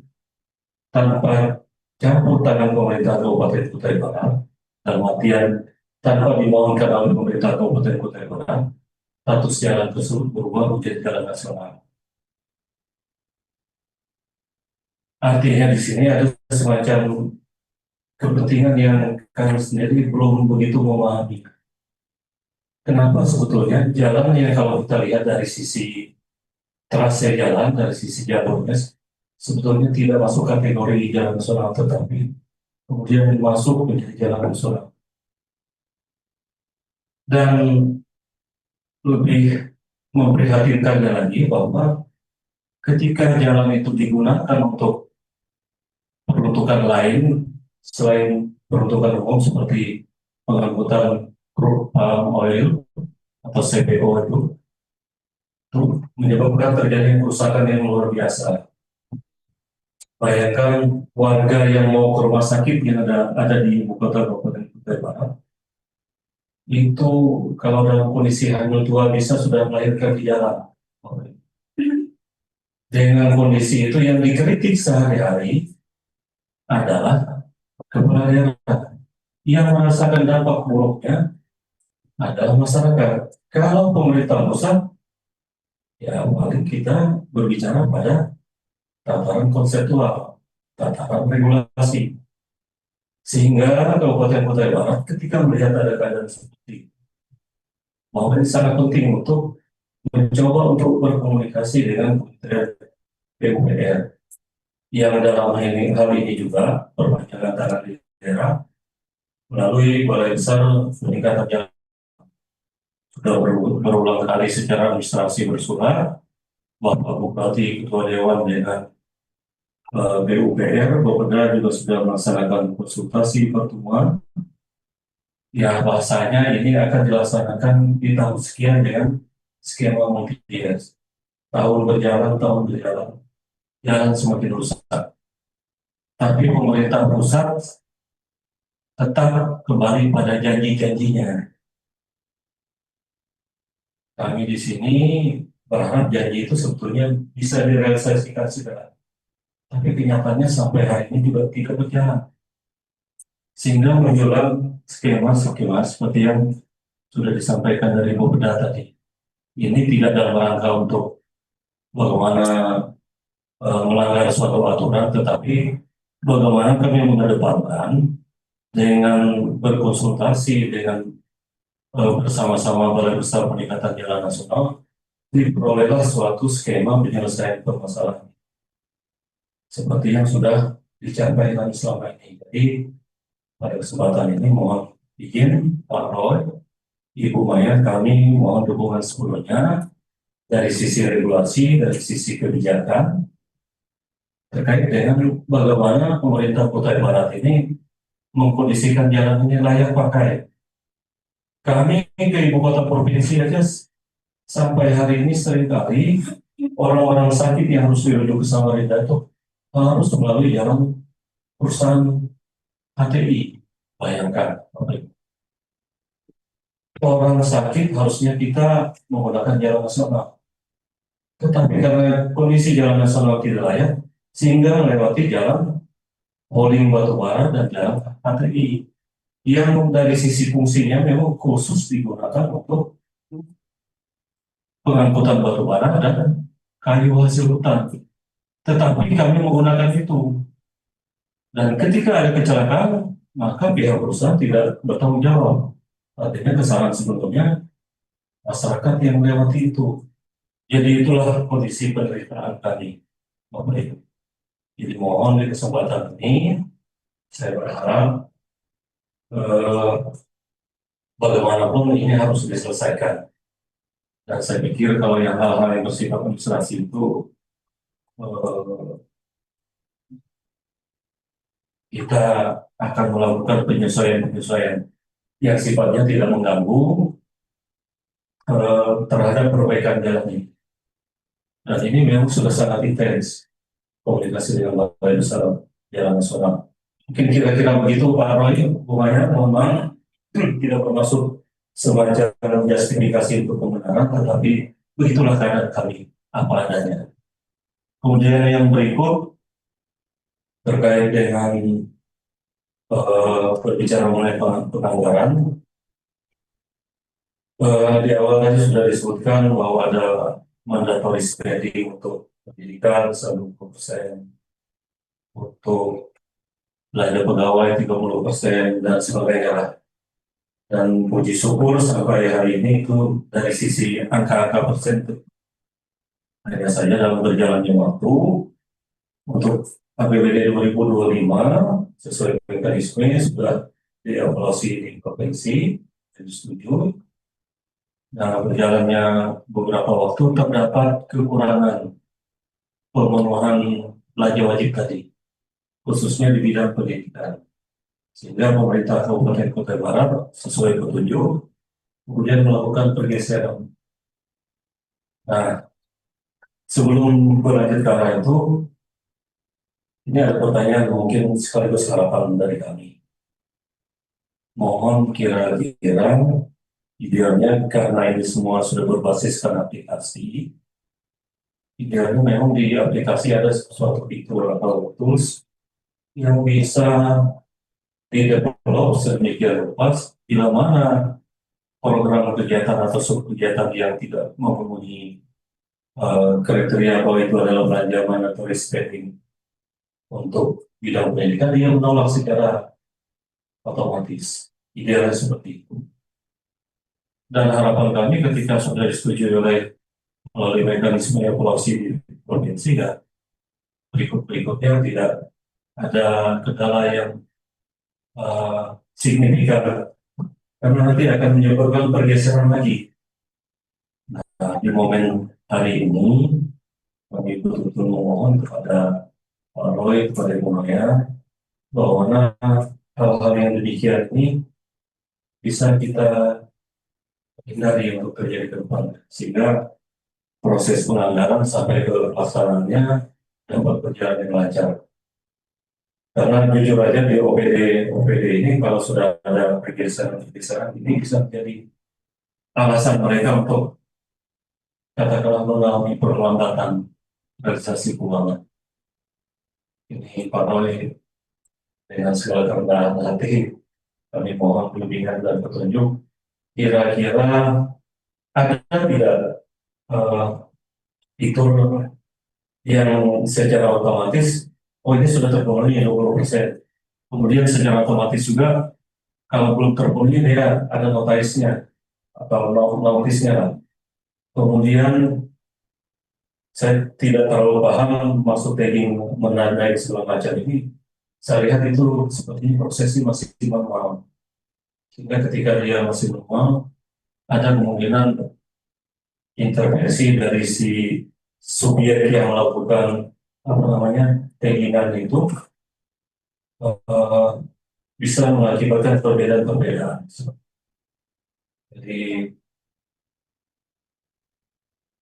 tanpa campur tangan pemerintah Kabupaten Kutai Barat, dalam artian tanpa dimohonkan oleh pemerintah Kabupaten Kutai Barat, status jalan tersebut berubah menjadi jalan nasional. Artinya di sini ada semacam kepentingan yang kami sendiri belum begitu memahami. Kenapa sebetulnya jalan yang kalau kita lihat dari sisi trase jalan, dari sisi jalurnya, sebetulnya tidak masuk kategori jalan nasional, tetapi kemudian masuk menjadi jalan nasional. Dan lebih memprihatinkannya lagi bahwa ketika jalan itu digunakan untuk peruntukan lain selain peruntukan umum seperti pengangkutan crude palm oil atau CPO itu menyebabkan terjadi kerusakan yang luar biasa. Bayangkan warga yang mau ke rumah sakit yang ada di ibu kota Kabupaten Kutai Barat itu kalau dalam kondisi hamil 2 bisa sudah melahirkan di jalan. Dengan kondisi itu yang dikritik sehari-hari adalah kepala daerah. Yang merasakan dampak buruknya adalah masyarakat. Kalau pemerintah pusat, ya paling kita berbicara pada tataran konseptual, tataran regulasi. Sehingga Kabupaten Kutai Barat ketika melihat ada keadaan seperti itu, bahwa ini sangat penting untuk mencoba untuk berkomunikasi dengan Kementerian PUPR yang dalam hal ini juga perpanjangan tangan di daerah melalui Balai Besar Peningkatan Jalan sudah berulang kali secara administrasi bersurat Bapak Bupati, Ketua Dewan dengan PUPR, Bapeda juga sudah melaksanakan konsultasi pertemuan. Ya bahasanya ini akan dilaksanakan di tahun sekian dengan skema multi-years. Tahun berjalan, jalan semakin rusak. Tapi pemerintah pusat tetap kembali pada janji-janjinya. Kami di sini berharap janji itu sebetulnya bisa direalisasikan segera. Tapi kenyataannya sampai hari ini juga tidak berjalan. Sehingga menjual skema seperti yang sudah disampaikan dari Bapeda tadi. Ini tidak dalam rangka untuk bagaimana melanggar suatu aturan, tetapi bagaimana kami mengedepankan dengan berkonsultasi dengan bersama-sama Balai Besar Peningkatan Jalan Nasional, diperolehlah suatu skema penyelesaian permasalahan seperti yang sudah dicapai selama ini. Jadi pada kesempatan ini mohon izin Pak Roy, Ibu Maya, kami mohon dukungan sepenuhnya dari sisi regulasi, dari sisi kebijakan terkait dengan bagaimana pemerintah Kutai Barat ini mengkondisikan jalan ini layak pakai. Kami ke ibu kota provinsi aja sampai hari ini seringkali orang-orang sakit yang harus dirujuk ke Samarinda itu harus melalui jalan perusahaan HTI. Bayangkan, orang sakit harusnya kita menggunakan jalan nasional. Tetapi karena kondisi jalan nasional tidak layak, sehingga melewati jalan Holding Batubara dan jalan HTI yang dari sisi fungsinya memang khusus digunakan untuk pengangkutan batubara dan kayu hasil hutan. Tetapi kami menggunakan itu. Dan ketika ada kecelakaan, maka pihak perusahaan tidak bertanggung jawab. Artinya kesalahan sebelumnya masyarakat yang melewati itu. Jadi itulah kondisi penderitaan kami. Jadi mohon di kesempatan ini, saya berharap bagaimanapun ini harus diselesaikan. Dan saya pikir kalau yang hal-hal yang bersifat administrasi itu kita akan melakukan penyesuaian-penyesuaian yang sifatnya tidak mengganggu terhadap perbaikan jalan ini. Dan ini memang sudah sangat intens komunikasi dengan Balai Besar Jalan Nasional. Mungkin kira-kira begitu Pak Roy, bunganya mohon maaf tidak bermaksud semacam justifikasi untuk kebenaran, tetapi begitulah keadaan kami apa adanya. Kemudian yang berikut terkait dengan berbicara mengenai penganggaran. Di awal tadi sudah disebutkan bahwa ada mandatory spending untuk pendidikan 10%, untuk belanja pegawai 30% dan sebagainya. Dan puji syukur sampai hari ini itu dari sisi angka-angka persen itu hanya saja dalam berjalannya waktu untuk APBD 2025 sesuai mekanisme sudah dievaluasi di provinsi dan disetujui. Nah, berjalannya beberapa waktu terdapat kekurangan pemenuhan belanja wajib tadi, khususnya di bidang pendidikan. Sehingga pemerintah Kabupaten Kutai Barat sesuai petunjuk kemudian melakukan pergeseran. Nah, sebelum berlanjut ke arah itu, ini ada pertanyaan mungkin sekaligus harapan dari kami. Mohon kira-kira idealnya karena ini semua sudah berbasiskan aplikasi, idealnya memang di aplikasi ada suatu fitur atau tools yang bisa di-develop sedemikian rupa bila mana program kegiatan atau subkegiatan yang tidak memenuhi kriteria bahwa itu adalah belanja mandatory spending untuk bidang pendidikan, dia menolak secara otomatis. Idealnya seperti itu. Dan harapan kami ketika sudah disetujui melalui mekanisme evaluasi di provinsi, ya berikut-berikutnya tidak ada kendala yang signifikan, karena nanti akan menyebabkan pergeseran lagi. Nah, di momen hari ini kami betul-betul memohon kepada Pak Roy, kepada Ibu Maya, bahwa hal-hal yang demikian ini bisa kita hindari untuk terjadi ke depan, sehingga proses penganggaran sampai ke pelaksanaannya dapat berjalan dengan lancar. Karena jujur aja di OPD ini kalau sudah ada pergeseran ini bisa menjadi alasan mereka untuk katakanlah mengalami perlambatan realisasi keuangan. Ini Pak Roy, dengan segala kerendahan hati kami mohon bimbingan dan petunjuk. Kira-kira ada tidak fitur yang secara otomatis oh ini sudah terpenuhi 20%. Kemudian secara otomatis juga kalau belum terpenuhi dia ada notarisnya atau notisnya lah. Kemudian saya tidak terlalu paham maksud tagging menandai segala macam ini. Saya lihat itu sepertinya prosesnya masih manual. Sehingga ketika dia masih manual, ada kemungkinan intervensi dari si subjek yang melakukan apa namanya taggingan itu eh, bisa mengakibatkan perbedaan-perbedaan. Jadi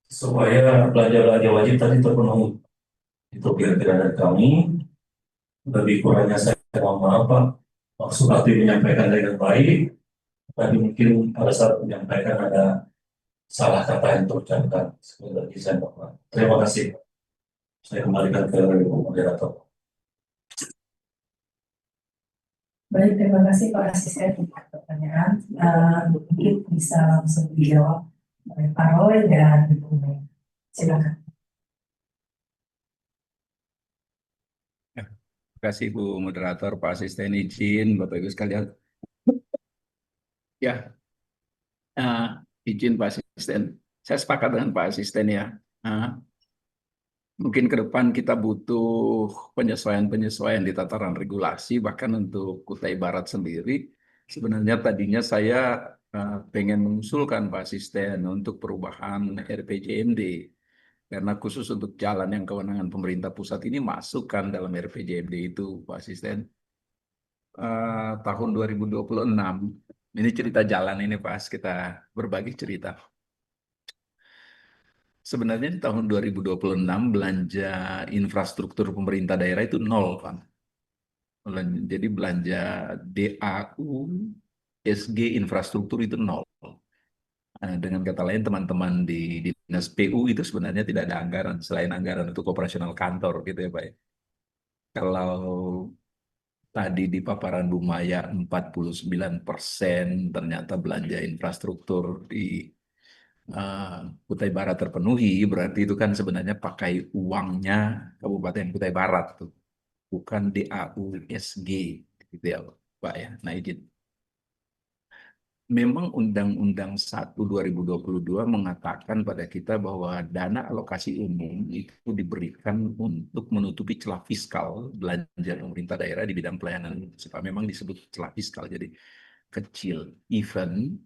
supaya belanja-belanja wajib tadi terpenuhi, itu kira-kira dari kami. Lebih kurangnya saya mohon maaf Pak, maksud hati menyampaikan dengan baik, tapi mungkin pada saat menyampaikan ada salah kata yang terucapkan. Sekali lagi saya mohon. Terima kasih. Saya kembalikan ke moderator. Baik, terima kasih Pak Asisten untuk pertanyaan. Mungkin bisa langsung dijawab oleh Pak Roy dan Ibu Mei. Silakan. Terima kasih Bu Moderator, Pak Asisten izin, Bapak Ibu sekalian. Ya, izin Pak Asisten. Saya sepakat dengan Pak Asisten ya. Mungkin ke depan kita butuh penyesuaian-penyesuaian di tataran regulasi, bahkan untuk Kutai Barat sendiri. Sebenarnya tadinya saya pengen mengusulkan Pak Asisten untuk perubahan RPJMD. Karena khusus untuk jalan yang kewenangan pemerintah pusat ini masukkan dalam RPJMD itu, Pak Asisten. Tahun 2026, ini cerita jalan ini Pak, kita berbagi cerita. Sebenarnya di tahun 2026 belanja infrastruktur pemerintah daerah itu nol, Pak. Jadi belanja DAU, SG infrastruktur itu nol. Dengan kata lain teman-teman di Dinas PU itu sebenarnya tidak ada anggaran selain anggaran untuk operasional kantor gitu ya Pak. Kalau tadi di paparan Bu Maya 49% ternyata belanja infrastruktur di Kutai Barat terpenuhi, berarti itu kan sebenarnya pakai uangnya Kabupaten Kutai Barat tuh, bukan DAU SG gitu ya Pak ya. Nah izin. Memang Undang-Undang 1 2022 mengatakan pada kita bahwa dana alokasi umum itu diberikan untuk menutupi celah fiskal belanja pemerintah daerah di bidang pelayanan. Supaya memang disebut celah fiskal, jadi kecil. Even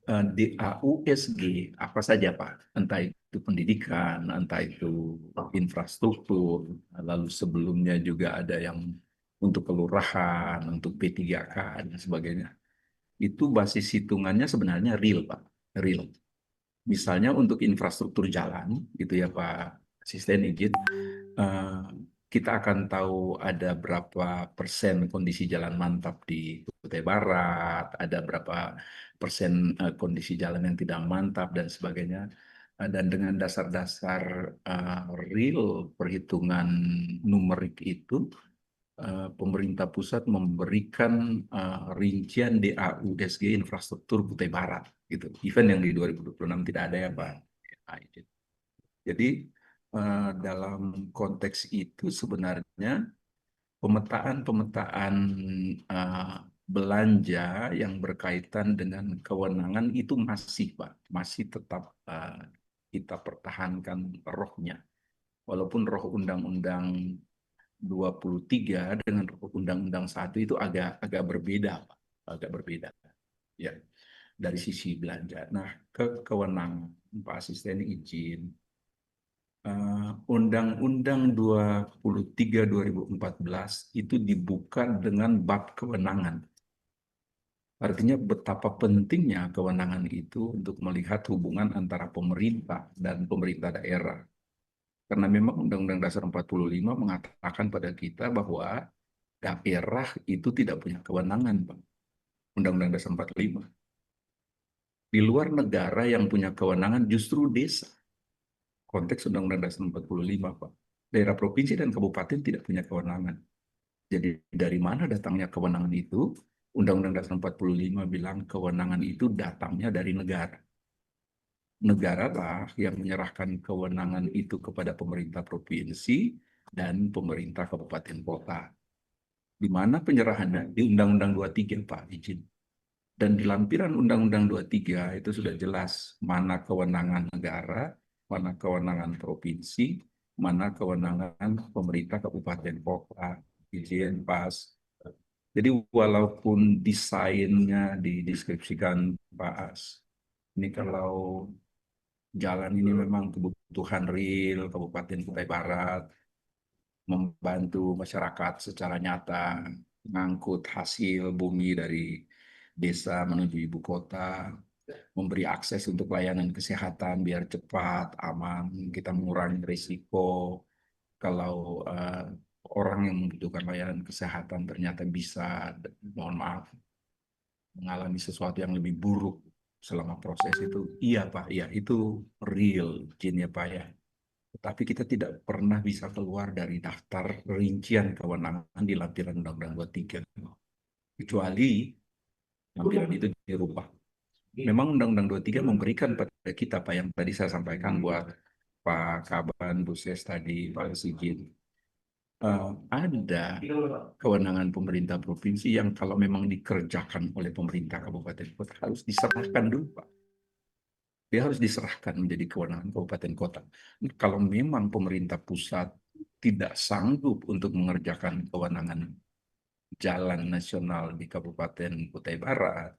DAU SG apa saja Pak, entah itu pendidikan, entah itu infrastruktur, lalu sebelumnya juga ada yang untuk kelurahan, untuk P3K dan sebagainya. Itu basis hitungannya sebenarnya real Pak, real. Misalnya untuk infrastruktur jalan, gitu ya Pak Asisten izin, kita akan tahu ada berapa persen kondisi jalan mantap di Kutai Barat, ada berapa persen kondisi jalan yang tidak mantap dan sebagainya. Dan dengan dasar-dasar real perhitungan numerik itu, pemerintah pusat memberikan rincian DAU SG infrastruktur Kutai Barat gitu. Event yang di 2026 tidak ada ya Pak. Jadi dalam konteks itu sebenarnya pemetaan belanja yang berkaitan dengan kewenangan itu masih Pak, masih tetap kita pertahankan rohnya. Walaupun roh Undang-Undang 23 dengan Undang-Undang 1 itu agak berbeda, Pak. Agak berbeda. Ya, dari sisi belanja. Nah, kewenangan Pak Asisten izin. Undang-Undang 23 2014 itu dibuka dengan bab kewenangan. Artinya betapa pentingnya kewenangan itu untuk melihat hubungan antara pemerintah dan pemerintah daerah. Karena memang Undang-Undang Dasar 45 mengatakan pada kita bahwa daerah itu tidak punya kewenangan, Pak. Undang-Undang Dasar 45. Di luar negara yang punya kewenangan justru desa. Konteks Undang-Undang Dasar 45, Pak. Daerah provinsi dan kabupaten tidak punya kewenangan. Jadi dari mana datangnya kewenangan itu? Undang-Undang Dasar 45 bilang kewenangan itu datangnya dari negara. Negara lah yang menyerahkan kewenangan itu kepada pemerintah provinsi dan pemerintah kabupaten kota. Di mana penyerahannya? Di Undang-Undang 23, Pak, izin. Dan di lampiran Undang-Undang 23 itu sudah jelas mana kewenangan negara, mana kewenangan provinsi, mana kewenangan pemerintah kabupaten kota. Izin, pas. Jadi walaupun desainnya dideskripsikan pas, ini kalau jalan ini memang kebutuhan real Kabupaten Kutai Barat, membantu masyarakat secara nyata, mengangkut hasil bumi dari desa menuju ibu kota, memberi akses untuk layanan kesehatan biar cepat, aman, kita mengurangi risiko kalau orang yang membutuhkan layanan kesehatan ternyata bisa, mohon maaf, mengalami sesuatu yang lebih buruk selama proses itu. Iya Pak, ya itu real, Jin ya Pak ya. Tetapi kita tidak pernah bisa keluar dari daftar rincian kewenangan di lampiran Undang-Undang 23. Kecuali lampiran itu dirubah. Memang Undang-Undang 23 memberikan pada kita, Pak, yang tadi saya sampaikan buat Pak Kaban, Bu Ses tadi, Pak Sigit. Ada kewenangan pemerintah provinsi yang kalau memang dikerjakan oleh pemerintah kabupaten kota harus diserahkan dulu, Pak. Dia harus diserahkan menjadi kewenangan kabupaten kota. Kalau memang pemerintah pusat tidak sanggup untuk mengerjakan kewenangan jalan nasional di Kabupaten Kutai Barat,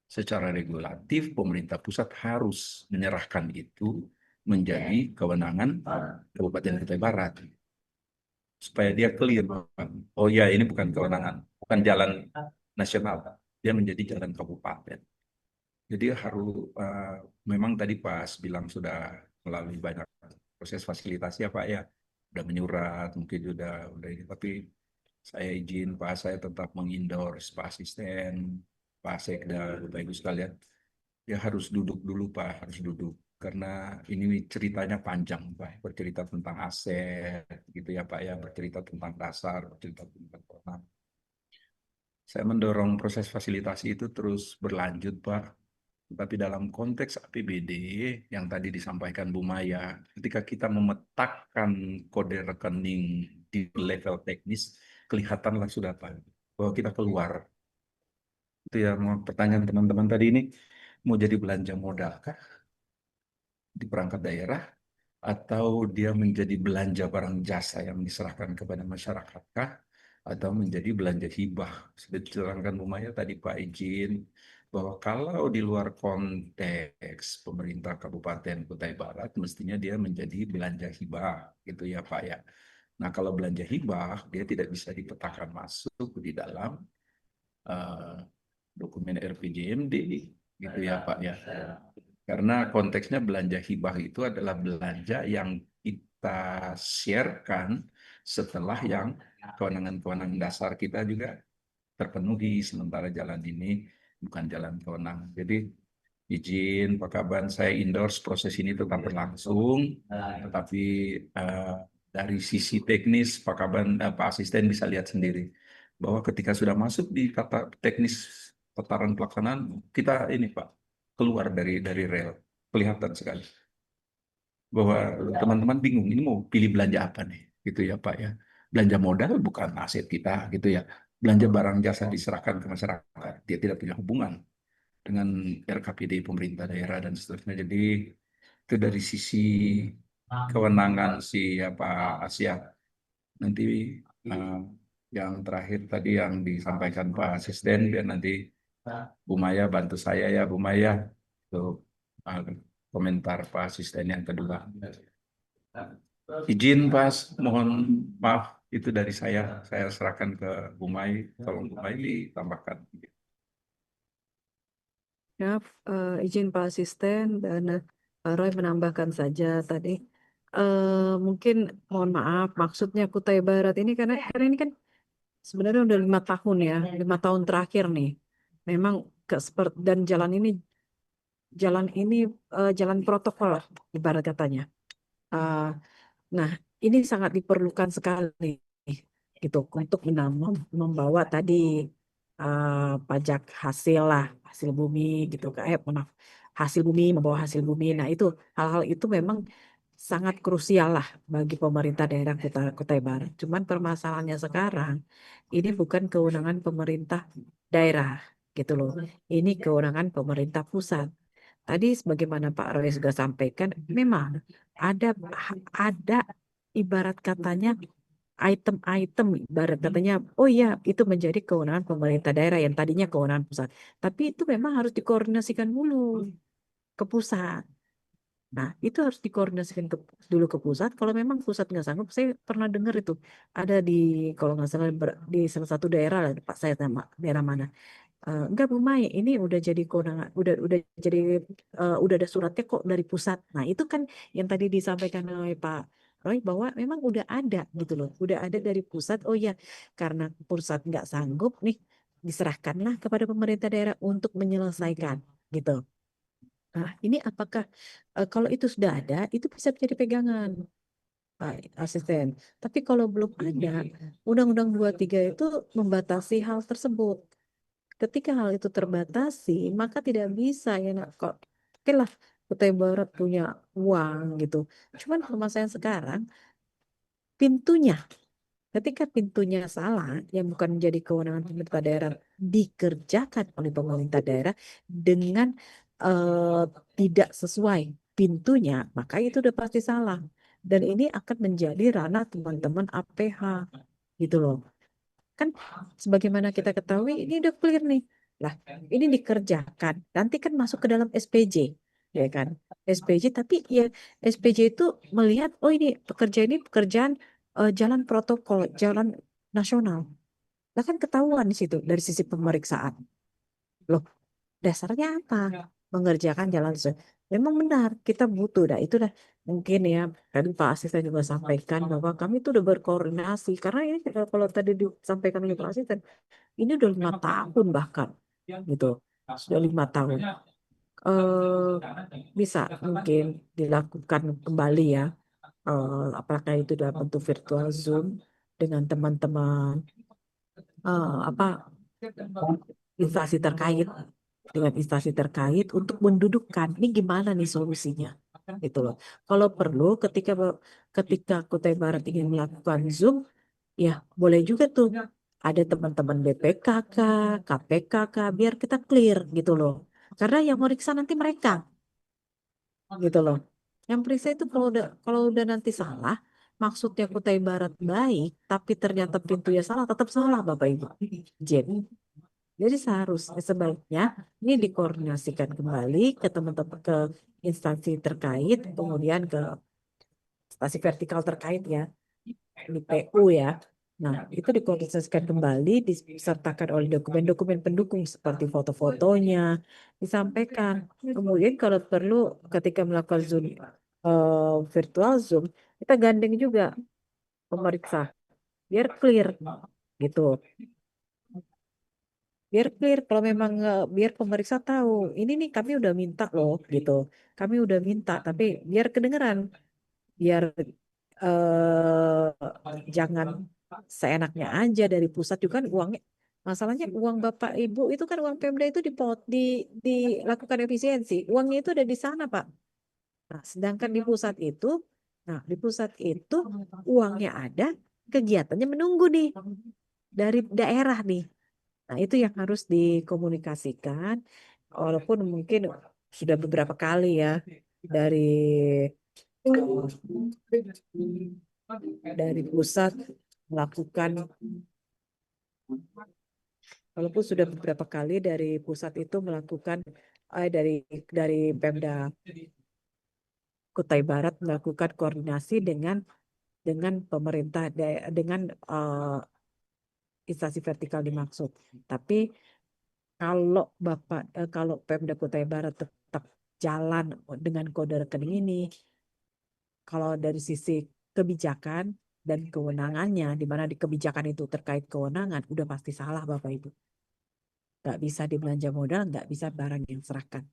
secara regulatif pemerintah pusat harus menyerahkan itu menjadi kewenangan Kabupaten Kutai Barat supaya dia clear. Oh ya, ini bukan kewenangan, bukan jalan nasional, dia menjadi jalan kabupaten. Jadi harus memang tadi Pas bilang sudah melalui banyak proses fasilitasi ya Pak ya, udah menyurat mungkin udah ini, tapi saya izin Pak, saya tetap mengendorse Pak Asisten, Pak Sekda, Bapak Ibu sekalian, ya harus duduk dulu Pak, harus duduk karena ini ceritanya panjang Pak, bercerita tentang aset gitu ya Pak ya, bercerita tentang dasar, bercerita tentang program. Saya mendorong proses fasilitasi itu terus berlanjut Pak. Tapi dalam konteks APBD yang tadi disampaikan Bu Maya, ketika kita memetakkan kode rekening di level teknis, kelihatanlah sudah Pak, bahwa kita keluar. Itu ya pertanyaan teman-teman tadi ini, mau jadi belanja modal kah di perangkat daerah, atau dia menjadi belanja barang jasa yang diserahkan kepada masyarakat kah, atau menjadi belanja hibah. Sudah diterangkan Bu Maya tadi Pak izin, bahwa kalau di luar konteks pemerintah Kabupaten Kutai Barat, mestinya dia menjadi belanja hibah, gitu ya Pak ya. Nah kalau belanja hibah, dia tidak bisa dipetakan masuk di dalam dokumen RPJMD, gitu ya Pak ya. Karena konteksnya belanja hibah itu adalah belanja yang kita sharekan setelah yang kewenangan-kewenangan dasar kita juga terpenuhi, sementara jalan ini bukan jalan kewenangan. Jadi izin Pak Kaban, saya endorse proses ini tetap berlangsung, tetapi dari sisi teknis Pak Kaban, Pak Asisten bisa lihat sendiri bahwa ketika sudah masuk di tata teknis tataran pelaksanaan, kita ini Pak keluar dari rel, kelihatan sekali bahwa teman-teman bingung ini mau pilih belanja apa nih, gitu ya Pak ya. Belanja modal bukan aset kita, gitu ya. Belanja barang jasa diserahkan ke masyarakat, dia tidak punya hubungan dengan RKPD pemerintah daerah dan seterusnya. Jadi itu dari sisi kewenangan si Pak Asia. Nanti uh, yang terakhir tadi yang disampaikan Pak Asisten, biar nanti Bu Maya bantu saya ya Bu Maya untuk uh, komentar Pak Asisten yang kedua. Izin Pas, mohon maaf itu dari saya serahkan ke Bu Mai, tolong Bu Mai ditambahkan. Ya, izin Pak Asisten dan Pak Roy menambahkan saja tadi. Mungkin mohon maaf, maksudnya Kutai Barat ini karena ini kan sebenarnya udah 5 tahun ya, 5 tahun terakhir nih. Memang seperti dan jalan ini jalan protokol lah, ibarat katanya. Nah, ini sangat diperlukan sekali gitu untuk membawa tadi pajak hasil lah, hasil bumi gitu, maaf, hasil bumi, membawa hasil bumi. Nah, itu hal-hal itu memang sangat krusial lah bagi pemerintah daerah Kutai Barat. Cuman permasalahannya sekarang ini bukan kewenangan pemerintah daerah gitu loh. Ini kewenangan pemerintah pusat. Tadi sebagaimana Pak Roy juga sampaikan, memang ada ibarat katanya item-item, ibarat katanya, oh iya itu menjadi kewenangan pemerintah daerah yang tadinya kewenangan pusat. Tapi itu memang harus dikoordinasikan dulu ke pusat. Nah, itu harus dikoordinasikan dulu ke pusat. Kalau memang pusat nggak sanggup, saya pernah dengar itu ada di, kalau nggak salah di salah satu daerah lah, Pak saya nama daerah mana. Enggak Bu Mai, ini udah jadi kewenangan, udah jadi udah ada suratnya kok dari pusat. Nah, itu kan yang tadi disampaikan oleh Pak Roy bahwa memang udah ada gitu loh, udah ada dari pusat. Oh ya, karena pusat nggak sanggup nih, diserahkanlah kepada pemerintah daerah untuk menyelesaikan gitu. Nah, ini apakah kalau itu sudah ada, itu bisa menjadi pegangan Pak Asisten. Tapi kalau belum ada, Undang-Undang 23 itu membatasi hal tersebut. Ketika hal itu terbatasi, maka tidak bisa ya nak, kok. Oke lah, Kutai Barat punya uang gitu. Cuman permasalahan sekarang pintunya. Ketika pintunya salah, yang bukan menjadi kewenangan pemerintah daerah, dikerjakan oleh pemerintah daerah dengan eh, tidak sesuai pintunya, maka itu udah pasti salah. Dan ini akan menjadi ranah teman-teman APH gitu loh. Kan sebagaimana kita ketahui ini udah clear nih. Lah, ini dikerjakan. Nanti kan masuk ke dalam SPJ, ya kan? SPJ tapi ya SPJ itu melihat oh ini pekerjaan jalan protokol, jalan nasional. Lah kan ketahuan di situ dari sisi pemeriksaan. Loh, dasarnya apa? Mengerjakan jalan sesuai. Memang benar, kita butuh. Nah, itu dah mungkin ya. Tadi Pak Asisten juga sampaikan bahwa kami itu udah berkoordinasi. Karena ini kalau tadi disampaikan oleh Pak Asisten, ini udah 5 tahun bahkan, gitu. Sudah 5 tahun. Eh, bisa mungkin dilakukan kembali ya. Apakah itu dalam bentuk virtual Zoom dengan teman-teman apa instansi terkait dengan instansi terkait untuk mendudukkan ini gimana nih solusinya gitu loh. Kalau perlu ketika Kutai Barat ingin melakukan Zoom ya boleh juga tuh ada teman-teman BPKK, KPKK biar kita clear gitu loh. Karena yang meriksa nanti mereka gitu loh. Yang periksa itu kalau udah nanti salah maksudnya Kutai Barat baik tapi ternyata pintunya salah tetap salah Bapak Ibu. Jadi seharusnya sebaiknya ini dikoordinasikan kembali ke teman-teman ke instansi terkait, kemudian ke instansi vertikal terkait ya, di PU ya. Nah, itu dikoordinasikan kembali, disertakan oleh dokumen-dokumen pendukung seperti foto-fotonya, disampaikan. Kemudian kalau perlu ketika melakukan Zoom, virtual Zoom, kita gandeng juga pemeriksa, biar clear gitu. Biar clear kalau memang biar pemeriksa tahu ini nih kami udah minta loh gitu, kami udah minta tapi biar kedengeran, biar jangan seenaknya aja dari pusat juga kan uangnya, masalahnya uang Bapak Ibu itu kan uang Pemda itu dilakukan efisiensi, uangnya itu ada di sana Pak. Nah, sedangkan di pusat itu, uangnya ada, kegiatannya menunggu nih dari daerah nih. Nah, itu yang harus dikomunikasikan, walaupun mungkin sudah beberapa kali ya dari pusat melakukan, walaupun sudah beberapa kali dari pusat itu melakukan dari Pemda Kutai Barat melakukan koordinasi dengan pemerintah dengan instansi vertikal dimaksud. Tapi kalau Pemda Kutai Barat tetap jalan dengan kode rekening ini, kalau dari sisi kebijakan dan kewenangannya, di mana di kebijakan itu terkait kewenangan, udah pasti salah Bapak Ibu. Nggak bisa dibelanja modal, nggak bisa barang yang serahkan.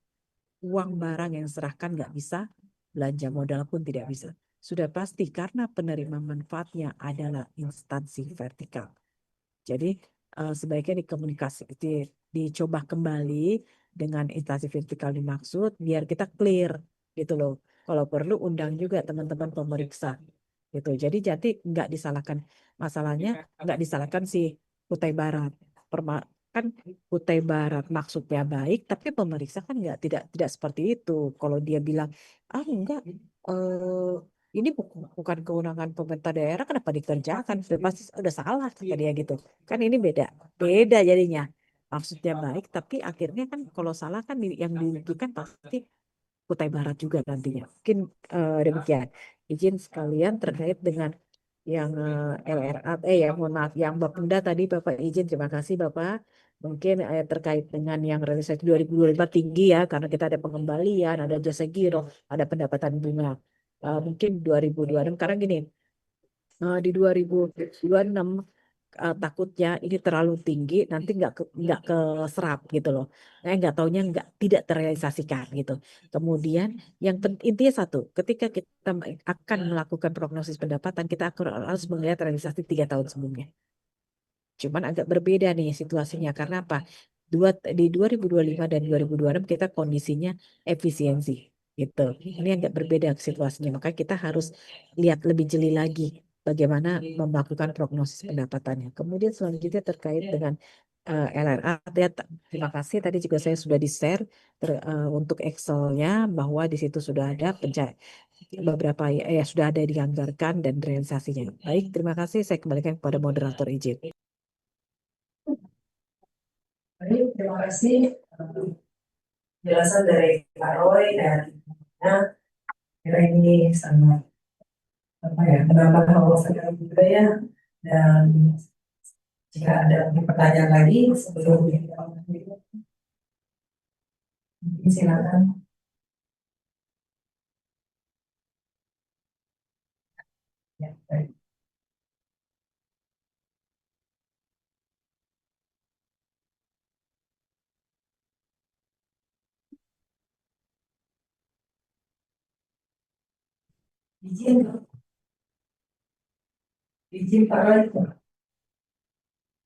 Uang barang yang serahkan nggak bisa, belanja modal pun tidak bisa. Sudah pasti karena penerima manfaatnya adalah instansi vertikal. Jadi sebaiknya dicoba kembali dengan instansi vertikal dimaksud biar kita clear gitu loh. kalau perlu undang juga teman-teman pemeriksa gitu. Jadi nggak disalahkan, masalahnya nggak disalahkan si Kutai Barat. Kan Kutai Barat maksudnya baik, tapi pemeriksa kan nggak, tidak seperti itu. Kalau dia bilang enggak, ini bukan kewenangan pemerintah daerah, kenapa dikerjakan? Sudah pasti udah salah kata dia gitu. Kan ini beda, beda jadinya. Maksudnya baik, tapi akhirnya kan kalau salah kan yang dirugikan pasti Kutai Barat juga nantinya. Mungkin demikian. Izin sekalian terkait dengan yang LRA, ya mohon maaf, yang Bapenda tadi Bapak izin, terima kasih Bapak. Mungkin terkait dengan yang realisasi 2025 tinggi ya, karena kita ada pengembalian, ada jasa giro, ada pendapatan bunga. Mungkin 2026, karena gini, di 2026 takutnya ini terlalu tinggi, nanti nggak ke serap gitu loh. Nggak taunya tidak terrealisasikan gitu. Kemudian yang intinya satu, ketika kita akan melakukan prognosis pendapatan, kita harus melihat realisasi 3 tahun sebelumnya. Cuman agak berbeda nih situasinya karena apa? Di 2025 dan 2026 kita kondisinya efisiensi gitu. Ini agak berbeda situasinya. Maka kita harus lihat lebih jeli lagi bagaimana melakukan prognosis pendapatannya. Kemudian selanjutnya terkait dengan LRA, terima kasih tadi juga saya sudah di-share untuk Excel-nya bahwa di situ sudah ada beberapa ya sudah ada dianggarkan dan realisasinya. Baik, terima kasih. Saya kembalikan kepada moderator izin. Baik, terima kasih penjelasan dari Pak Roy dan kira ini sangat menambah wawasan juga ya. Dan jika ada pertanyaan lagi sebelum kita lanjut, silakan. Ya, baik. Izin Pak Roy.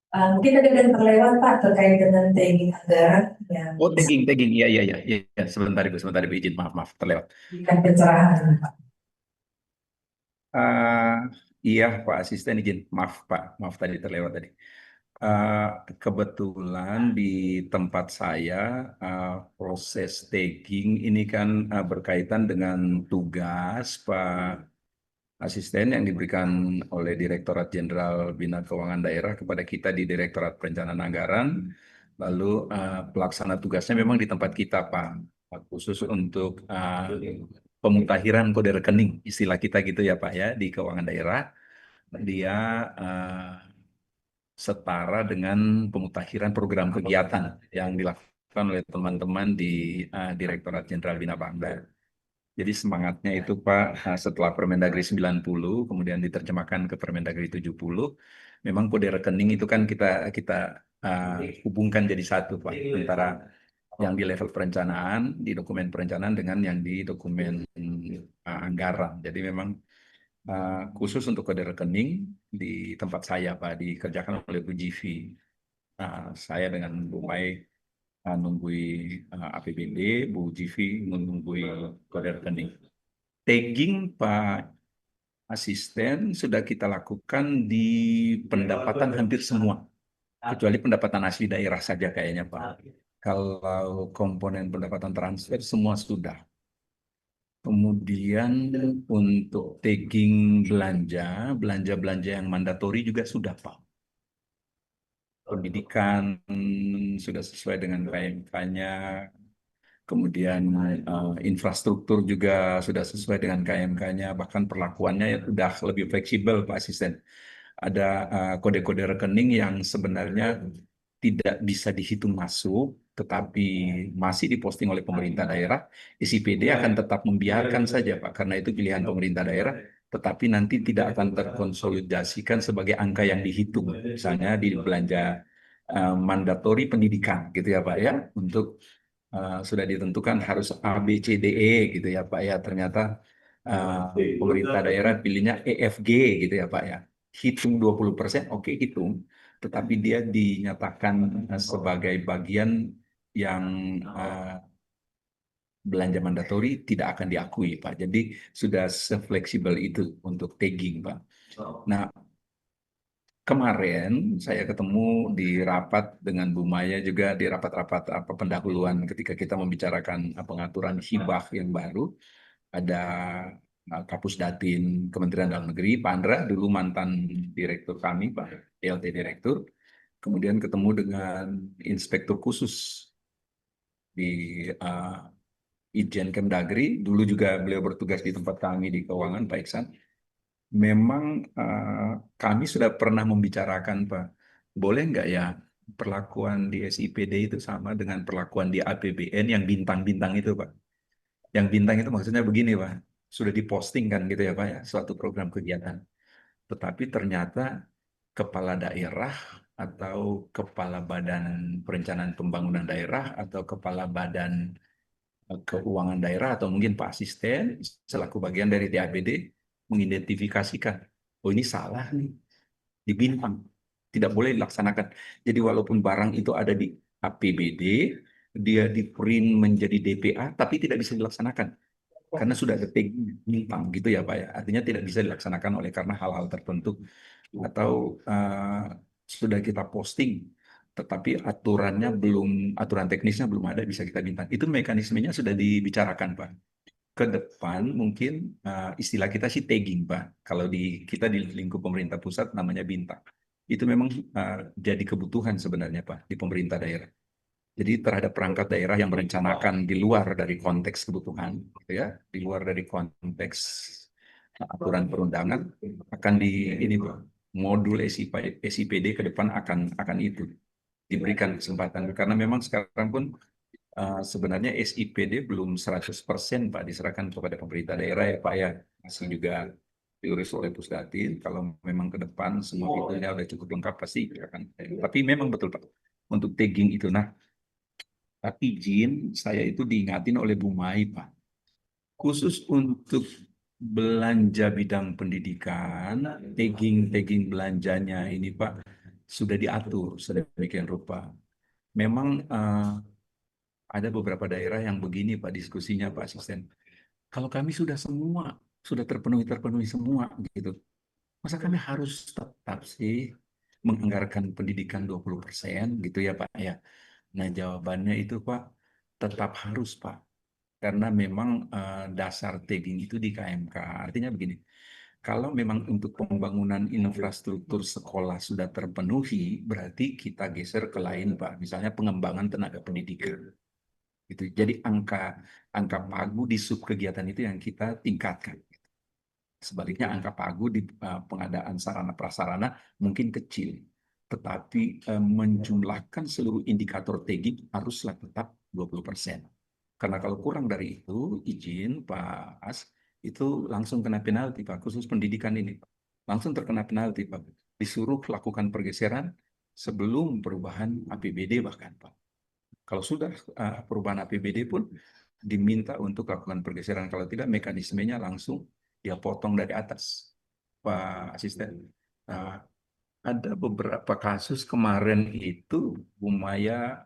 Mungkin ada yang terlewat Pak terkait dengan tagging anggaran yang Oh, tagging, iya, iya. Sebentar Ibu, izin, maaf, terlewat. berikan pencerahan Pak. Iya, Pak Asisten izin, maaf tadi terlewat tadi. Eh, Kebetulan di tempat saya proses tagging ini kan berkaitan dengan tugas Pak Asisten yang diberikan oleh Direktorat Jenderal Bina Keuangan Daerah kepada kita di Direktorat Perencanaan Anggaran. Lalu pelaksana tugasnya memang di tempat kita, Pak, khusus untuk pemutakhiran kode rekening, istilah kita gitu ya, Pak ya, di keuangan daerah. Dia setara dengan pemutakhiran program kegiatan yang dilakukan oleh teman-teman di Direktorat Jenderal Bina Bangda. Jadi semangatnya itu Pak, setelah Permendagri 90 kemudian diterjemahkan ke Permendagri 70, memang kode rekening itu kan kita hubungkan jadi satu Pak, antara yang di level perencanaan, di dokumen perencanaan dengan yang di dokumen anggaran. Jadi memang khusus untuk kode rekening di tempat saya Pak, dikerjakan oleh Bu Jivi. Saya dengan Bu Mai nunggui APBD, Bu Jivi menunggui kode rekening. Tagging Pak Asisten sudah kita lakukan di pendapatan hampir semua, kecuali pendapatan asli daerah saja kayaknya Pak. Kalau komponen pendapatan transfer semua sudah. Kemudian untuk tagging belanja yang mandatori juga sudah Pak. Pendidikan sudah sesuai dengan KMK-nya, kemudian infrastruktur juga sudah sesuai dengan KMK-nya, bahkan perlakuannya ya sudah lebih fleksibel Pak Asisten. Ada kode-kode rekening yang sebenarnya tidak bisa dihitung masuk, tetapi masih diposting oleh pemerintah daerah, SIPD akan tetap membiarkan saja Pak, karena itu pilihan pemerintah daerah, tetapi nanti tidak akan terkonsolidasikan sebagai angka yang dihitung, misalnya di belanja mandatori pendidikan gitu ya Pak ya, untuk sudah ditentukan harus A, B, C, D, E gitu ya Pak ya. Ternyata pemerintah daerah pilihnya EFG gitu ya Pak ya. Hitung 20%, oke hitung. Tetapi dia dinyatakan sebagai bagian yang belanja mandatori tidak akan diakui, Pak. Jadi sudah sefleksibel itu untuk tagging, Pak. Nah, kemarin saya ketemu di rapat dengan Bu Maya juga di rapat-rapat pendahuluan ketika kita membicarakan pengaturan hibah yang baru. Ada Kapus Datin Kementerian Dalam Negeri, Pak Andra, dulu mantan direktur kami, Pak PLT Direktur. Kemudian ketemu dengan Inspektur Khusus di Itjen Kemdagri, dulu juga beliau bertugas di tempat kami di keuangan, Pak Iksan. Memang kami sudah pernah membicarakan, Pak, boleh nggak ya perlakuan di SIPD itu sama dengan perlakuan di APBN yang bintang-bintang itu, Pak. Yang bintang itu maksudnya begini, Pak, sudah diposting kan gitu ya, Pak, ya, suatu program kegiatan. Tetapi ternyata kepala daerah atau kepala badan perencanaan pembangunan daerah atau kepala badan keuangan daerah atau mungkin Pak Asisten selaku bagian dari DAPD mengidentifikasikan, oh ini salah nih, di bintang, tidak boleh dilaksanakan. Jadi walaupun barang itu ada di APBD, dia di print menjadi DPA, tapi tidak bisa dilaksanakan karena sudah ada tag bintang gitu ya Pak ya. Artinya tidak bisa dilaksanakan oleh karena hal-hal tertentu atau sudah kita posting tetapi aturan teknisnya belum ada bisa kita bintang. Itu mekanismenya sudah dibicarakan, Pak. Ke depan mungkin istilah kita sih tagging, Pak. Kalau kita di lingkup pemerintah pusat namanya bintang. Itu memang jadi kebutuhan sebenarnya, Pak, di pemerintah daerah. Jadi terhadap perangkat daerah yang merencanakan di luar dari konteks kebutuhan, gitu ya, di luar dari konteks aturan perundangan akan ini Pak, modul SIPD ke depan akan itu diberikan kesempatan karena memang sekarang pun sebenarnya SIPD belum 100% Pak diserahkan kepada pemerintah daerah ya Pak ya, masih juga diurus oleh Pusdatin. Kalau memang ke depan semua fiturnya udah cukup lengkap pasti akan. Tapi memang betul Pak untuk tagging itu. Nah, tapi izin saya itu diingatin oleh Bu Mai Pak, khusus untuk belanja bidang pendidikan, tagging belanjanya ini Pak sudah diatur sedemikian rupa. Memang ada beberapa daerah yang begini Pak diskusinya Pak Asisten. Kalau kami sudah terpenuhi semua gitu. Masa kami harus tetap sih menganggarkan pendidikan 20% gitu ya Pak ya. Nah jawabannya itu Pak tetap harus Pak. Karena memang dasar tagging itu di KMK. Artinya begini, kalau memang untuk pembangunan infrastruktur sekolah sudah terpenuhi, berarti kita geser ke lain Pak. Misalnya pengembangan tenaga pendidikan. Gitu. Jadi angka pagu di sub kegiatan itu yang kita tingkatkan. Sebaliknya angka pagu di pengadaan sarana prasarana mungkin kecil, tetapi menjumlahkan seluruh indikator tagging haruslah tetap 20%. Karena kalau kurang dari itu, izin Pak As, itu langsung kena penalti Pak, khusus pendidikan ini. Langsung terkena penalti Pak. Disuruh lakukan pergeseran sebelum perubahan APBD bahkan Pak. Kalau sudah perubahan APBD pun diminta untuk lakukan pergeseran. Kalau tidak, mekanismenya langsung dia potong dari atas, Pak Asisten. Nah, ada beberapa kasus kemarin itu Bu Maya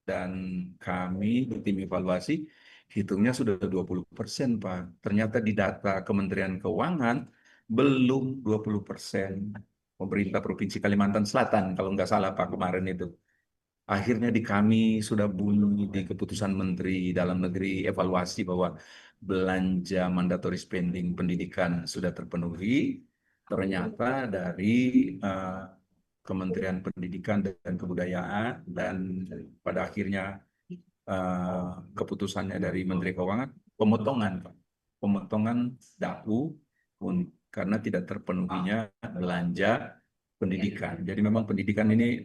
dan kami di tim evaluasi hitungnya sudah 20% Pak. Ternyata di data Kementerian Keuangan belum 20%. Pemerintah Provinsi Kalimantan Selatan kalau nggak salah Pak kemarin itu. Akhirnya di kami sudah bunyi di keputusan Menteri Dalam Negeri evaluasi bahwa belanja mandatory spending pendidikan sudah terpenuhi. Ternyata dari Kementerian Pendidikan dan Kebudayaan dan pada akhirnya keputusannya dari Menteri Keuangan pemotongan, Pak. Pemotongan DAU karena tidak terpenuhinya belanja pendidikan. Jadi memang pendidikan ini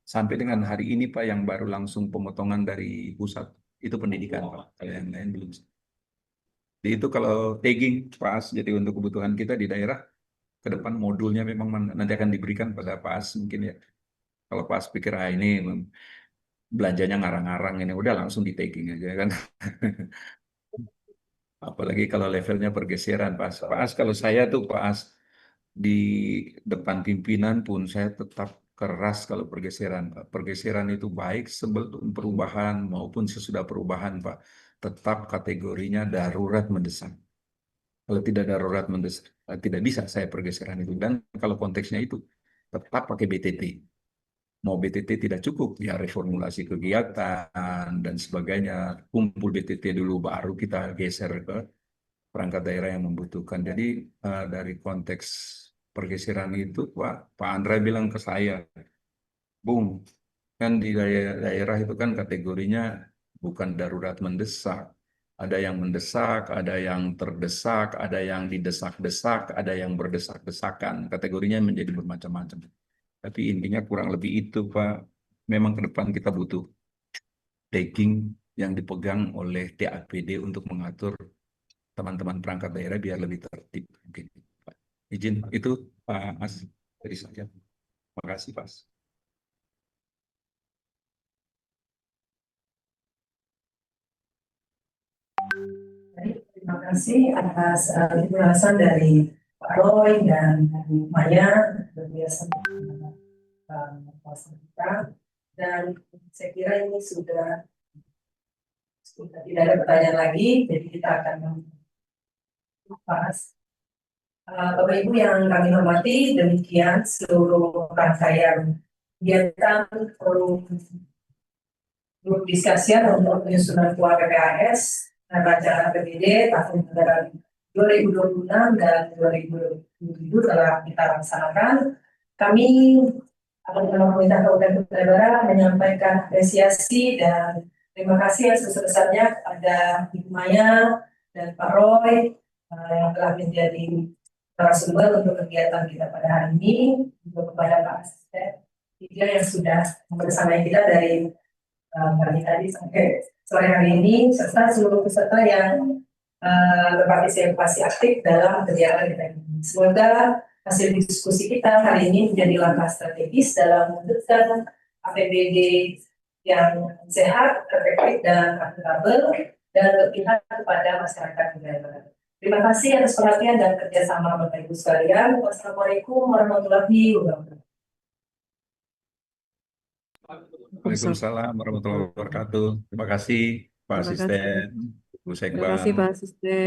sampai dengan hari ini Pak yang baru langsung pemotongan dari pusat itu pendidikan Pak. Kalau yang lain belum. Jadi itu kalau tagging pas jadi untuk kebutuhan kita di daerah ke depan modulnya memang nanti akan diberikan pada pas mungkin ya. Kalau pas pikir ini belanjanya ngarang-ngarang ini udah langsung di tagging aja kan. Apalagi kalau levelnya pergeseran pas kalau saya tuh pas di depan pimpinan pun saya tetap keras kalau pergeseran Pak. Pergeseran itu baik sebelum perubahan maupun sesudah perubahan Pak. tetap kategorinya darurat mendesak. Kalau tidak darurat mendesak, tidak bisa saya pergeseran itu. Dan kalau konteksnya itu tetap pakai BTT. Mau BTT tidak cukup, ya reformulasi kegiatan dan sebagainya. Kumpul BTT dulu, baru kita geser ke perangkat daerah yang membutuhkan. Jadi dari konteks pergeseran itu, Pak Andre bilang ke saya, Bung, kan di daerah itu kan kategorinya bukan darurat mendesak. Ada yang mendesak, ada yang terdesak, ada yang didesak-desak, ada yang berdesak-desakan. Kategorinya menjadi bermacam-macam. Tapi intinya kurang lebih itu, Pak. Memang ke depan kita butuh tagging yang dipegang oleh TAPD untuk mengatur teman-teman perangkat daerah biar lebih tertib. Mungkin, Pak. Izin itu, Pak Mas, dari saya. Terima kasih, Pak. Baik, terima kasih atas penjelasan dari Pak Roy dan Bu Maya, luar biasa kuasa kita. Dan saya kira ini sudah tidak ada pertanyaan lagi, jadi kita akan membahas. Bapak Ibu yang kami hormati, demikian seluruh rangkaian kegiatan grup diskusian untuk penyusunan keluarga PAS dan rancangan APBD tahun anggaran 2026 dan 2027 telah kita laksanakan. Kami akan pemerintah Kabupaten Kutai Barat menyampaikan apresiasi dan terima kasih yang sebesar-besarnya kepada Ibu Maya dan Pak Roy yang telah menjadi narasumber untuk kegiatan kita pada hari ini, juga kepada Pak Asisten yang sudah bersama kita dari pagi tadi sampai sore hari ini, serta seluruh peserta yang berpartisipasi aktif dalam kegiatan kita ini. Semoga hasil diskusi kita hari ini menjadi langkah strategis dalam mewujudkan APBD yang sehat, efektif, dan akuntabel, dan berpihak kepada masyarakat negara. Terima kasih atas perhatian dan kerjasama Bapak Ibu sekalian. Wassalamualaikum warahmatullahi wabarakatuh. Waalaikumsalam warahmatullahi wabarakatuh. Terima kasih, Pak Terima kasih. Asisten, Bu Terima kasih Sekbang. Pak Asisten.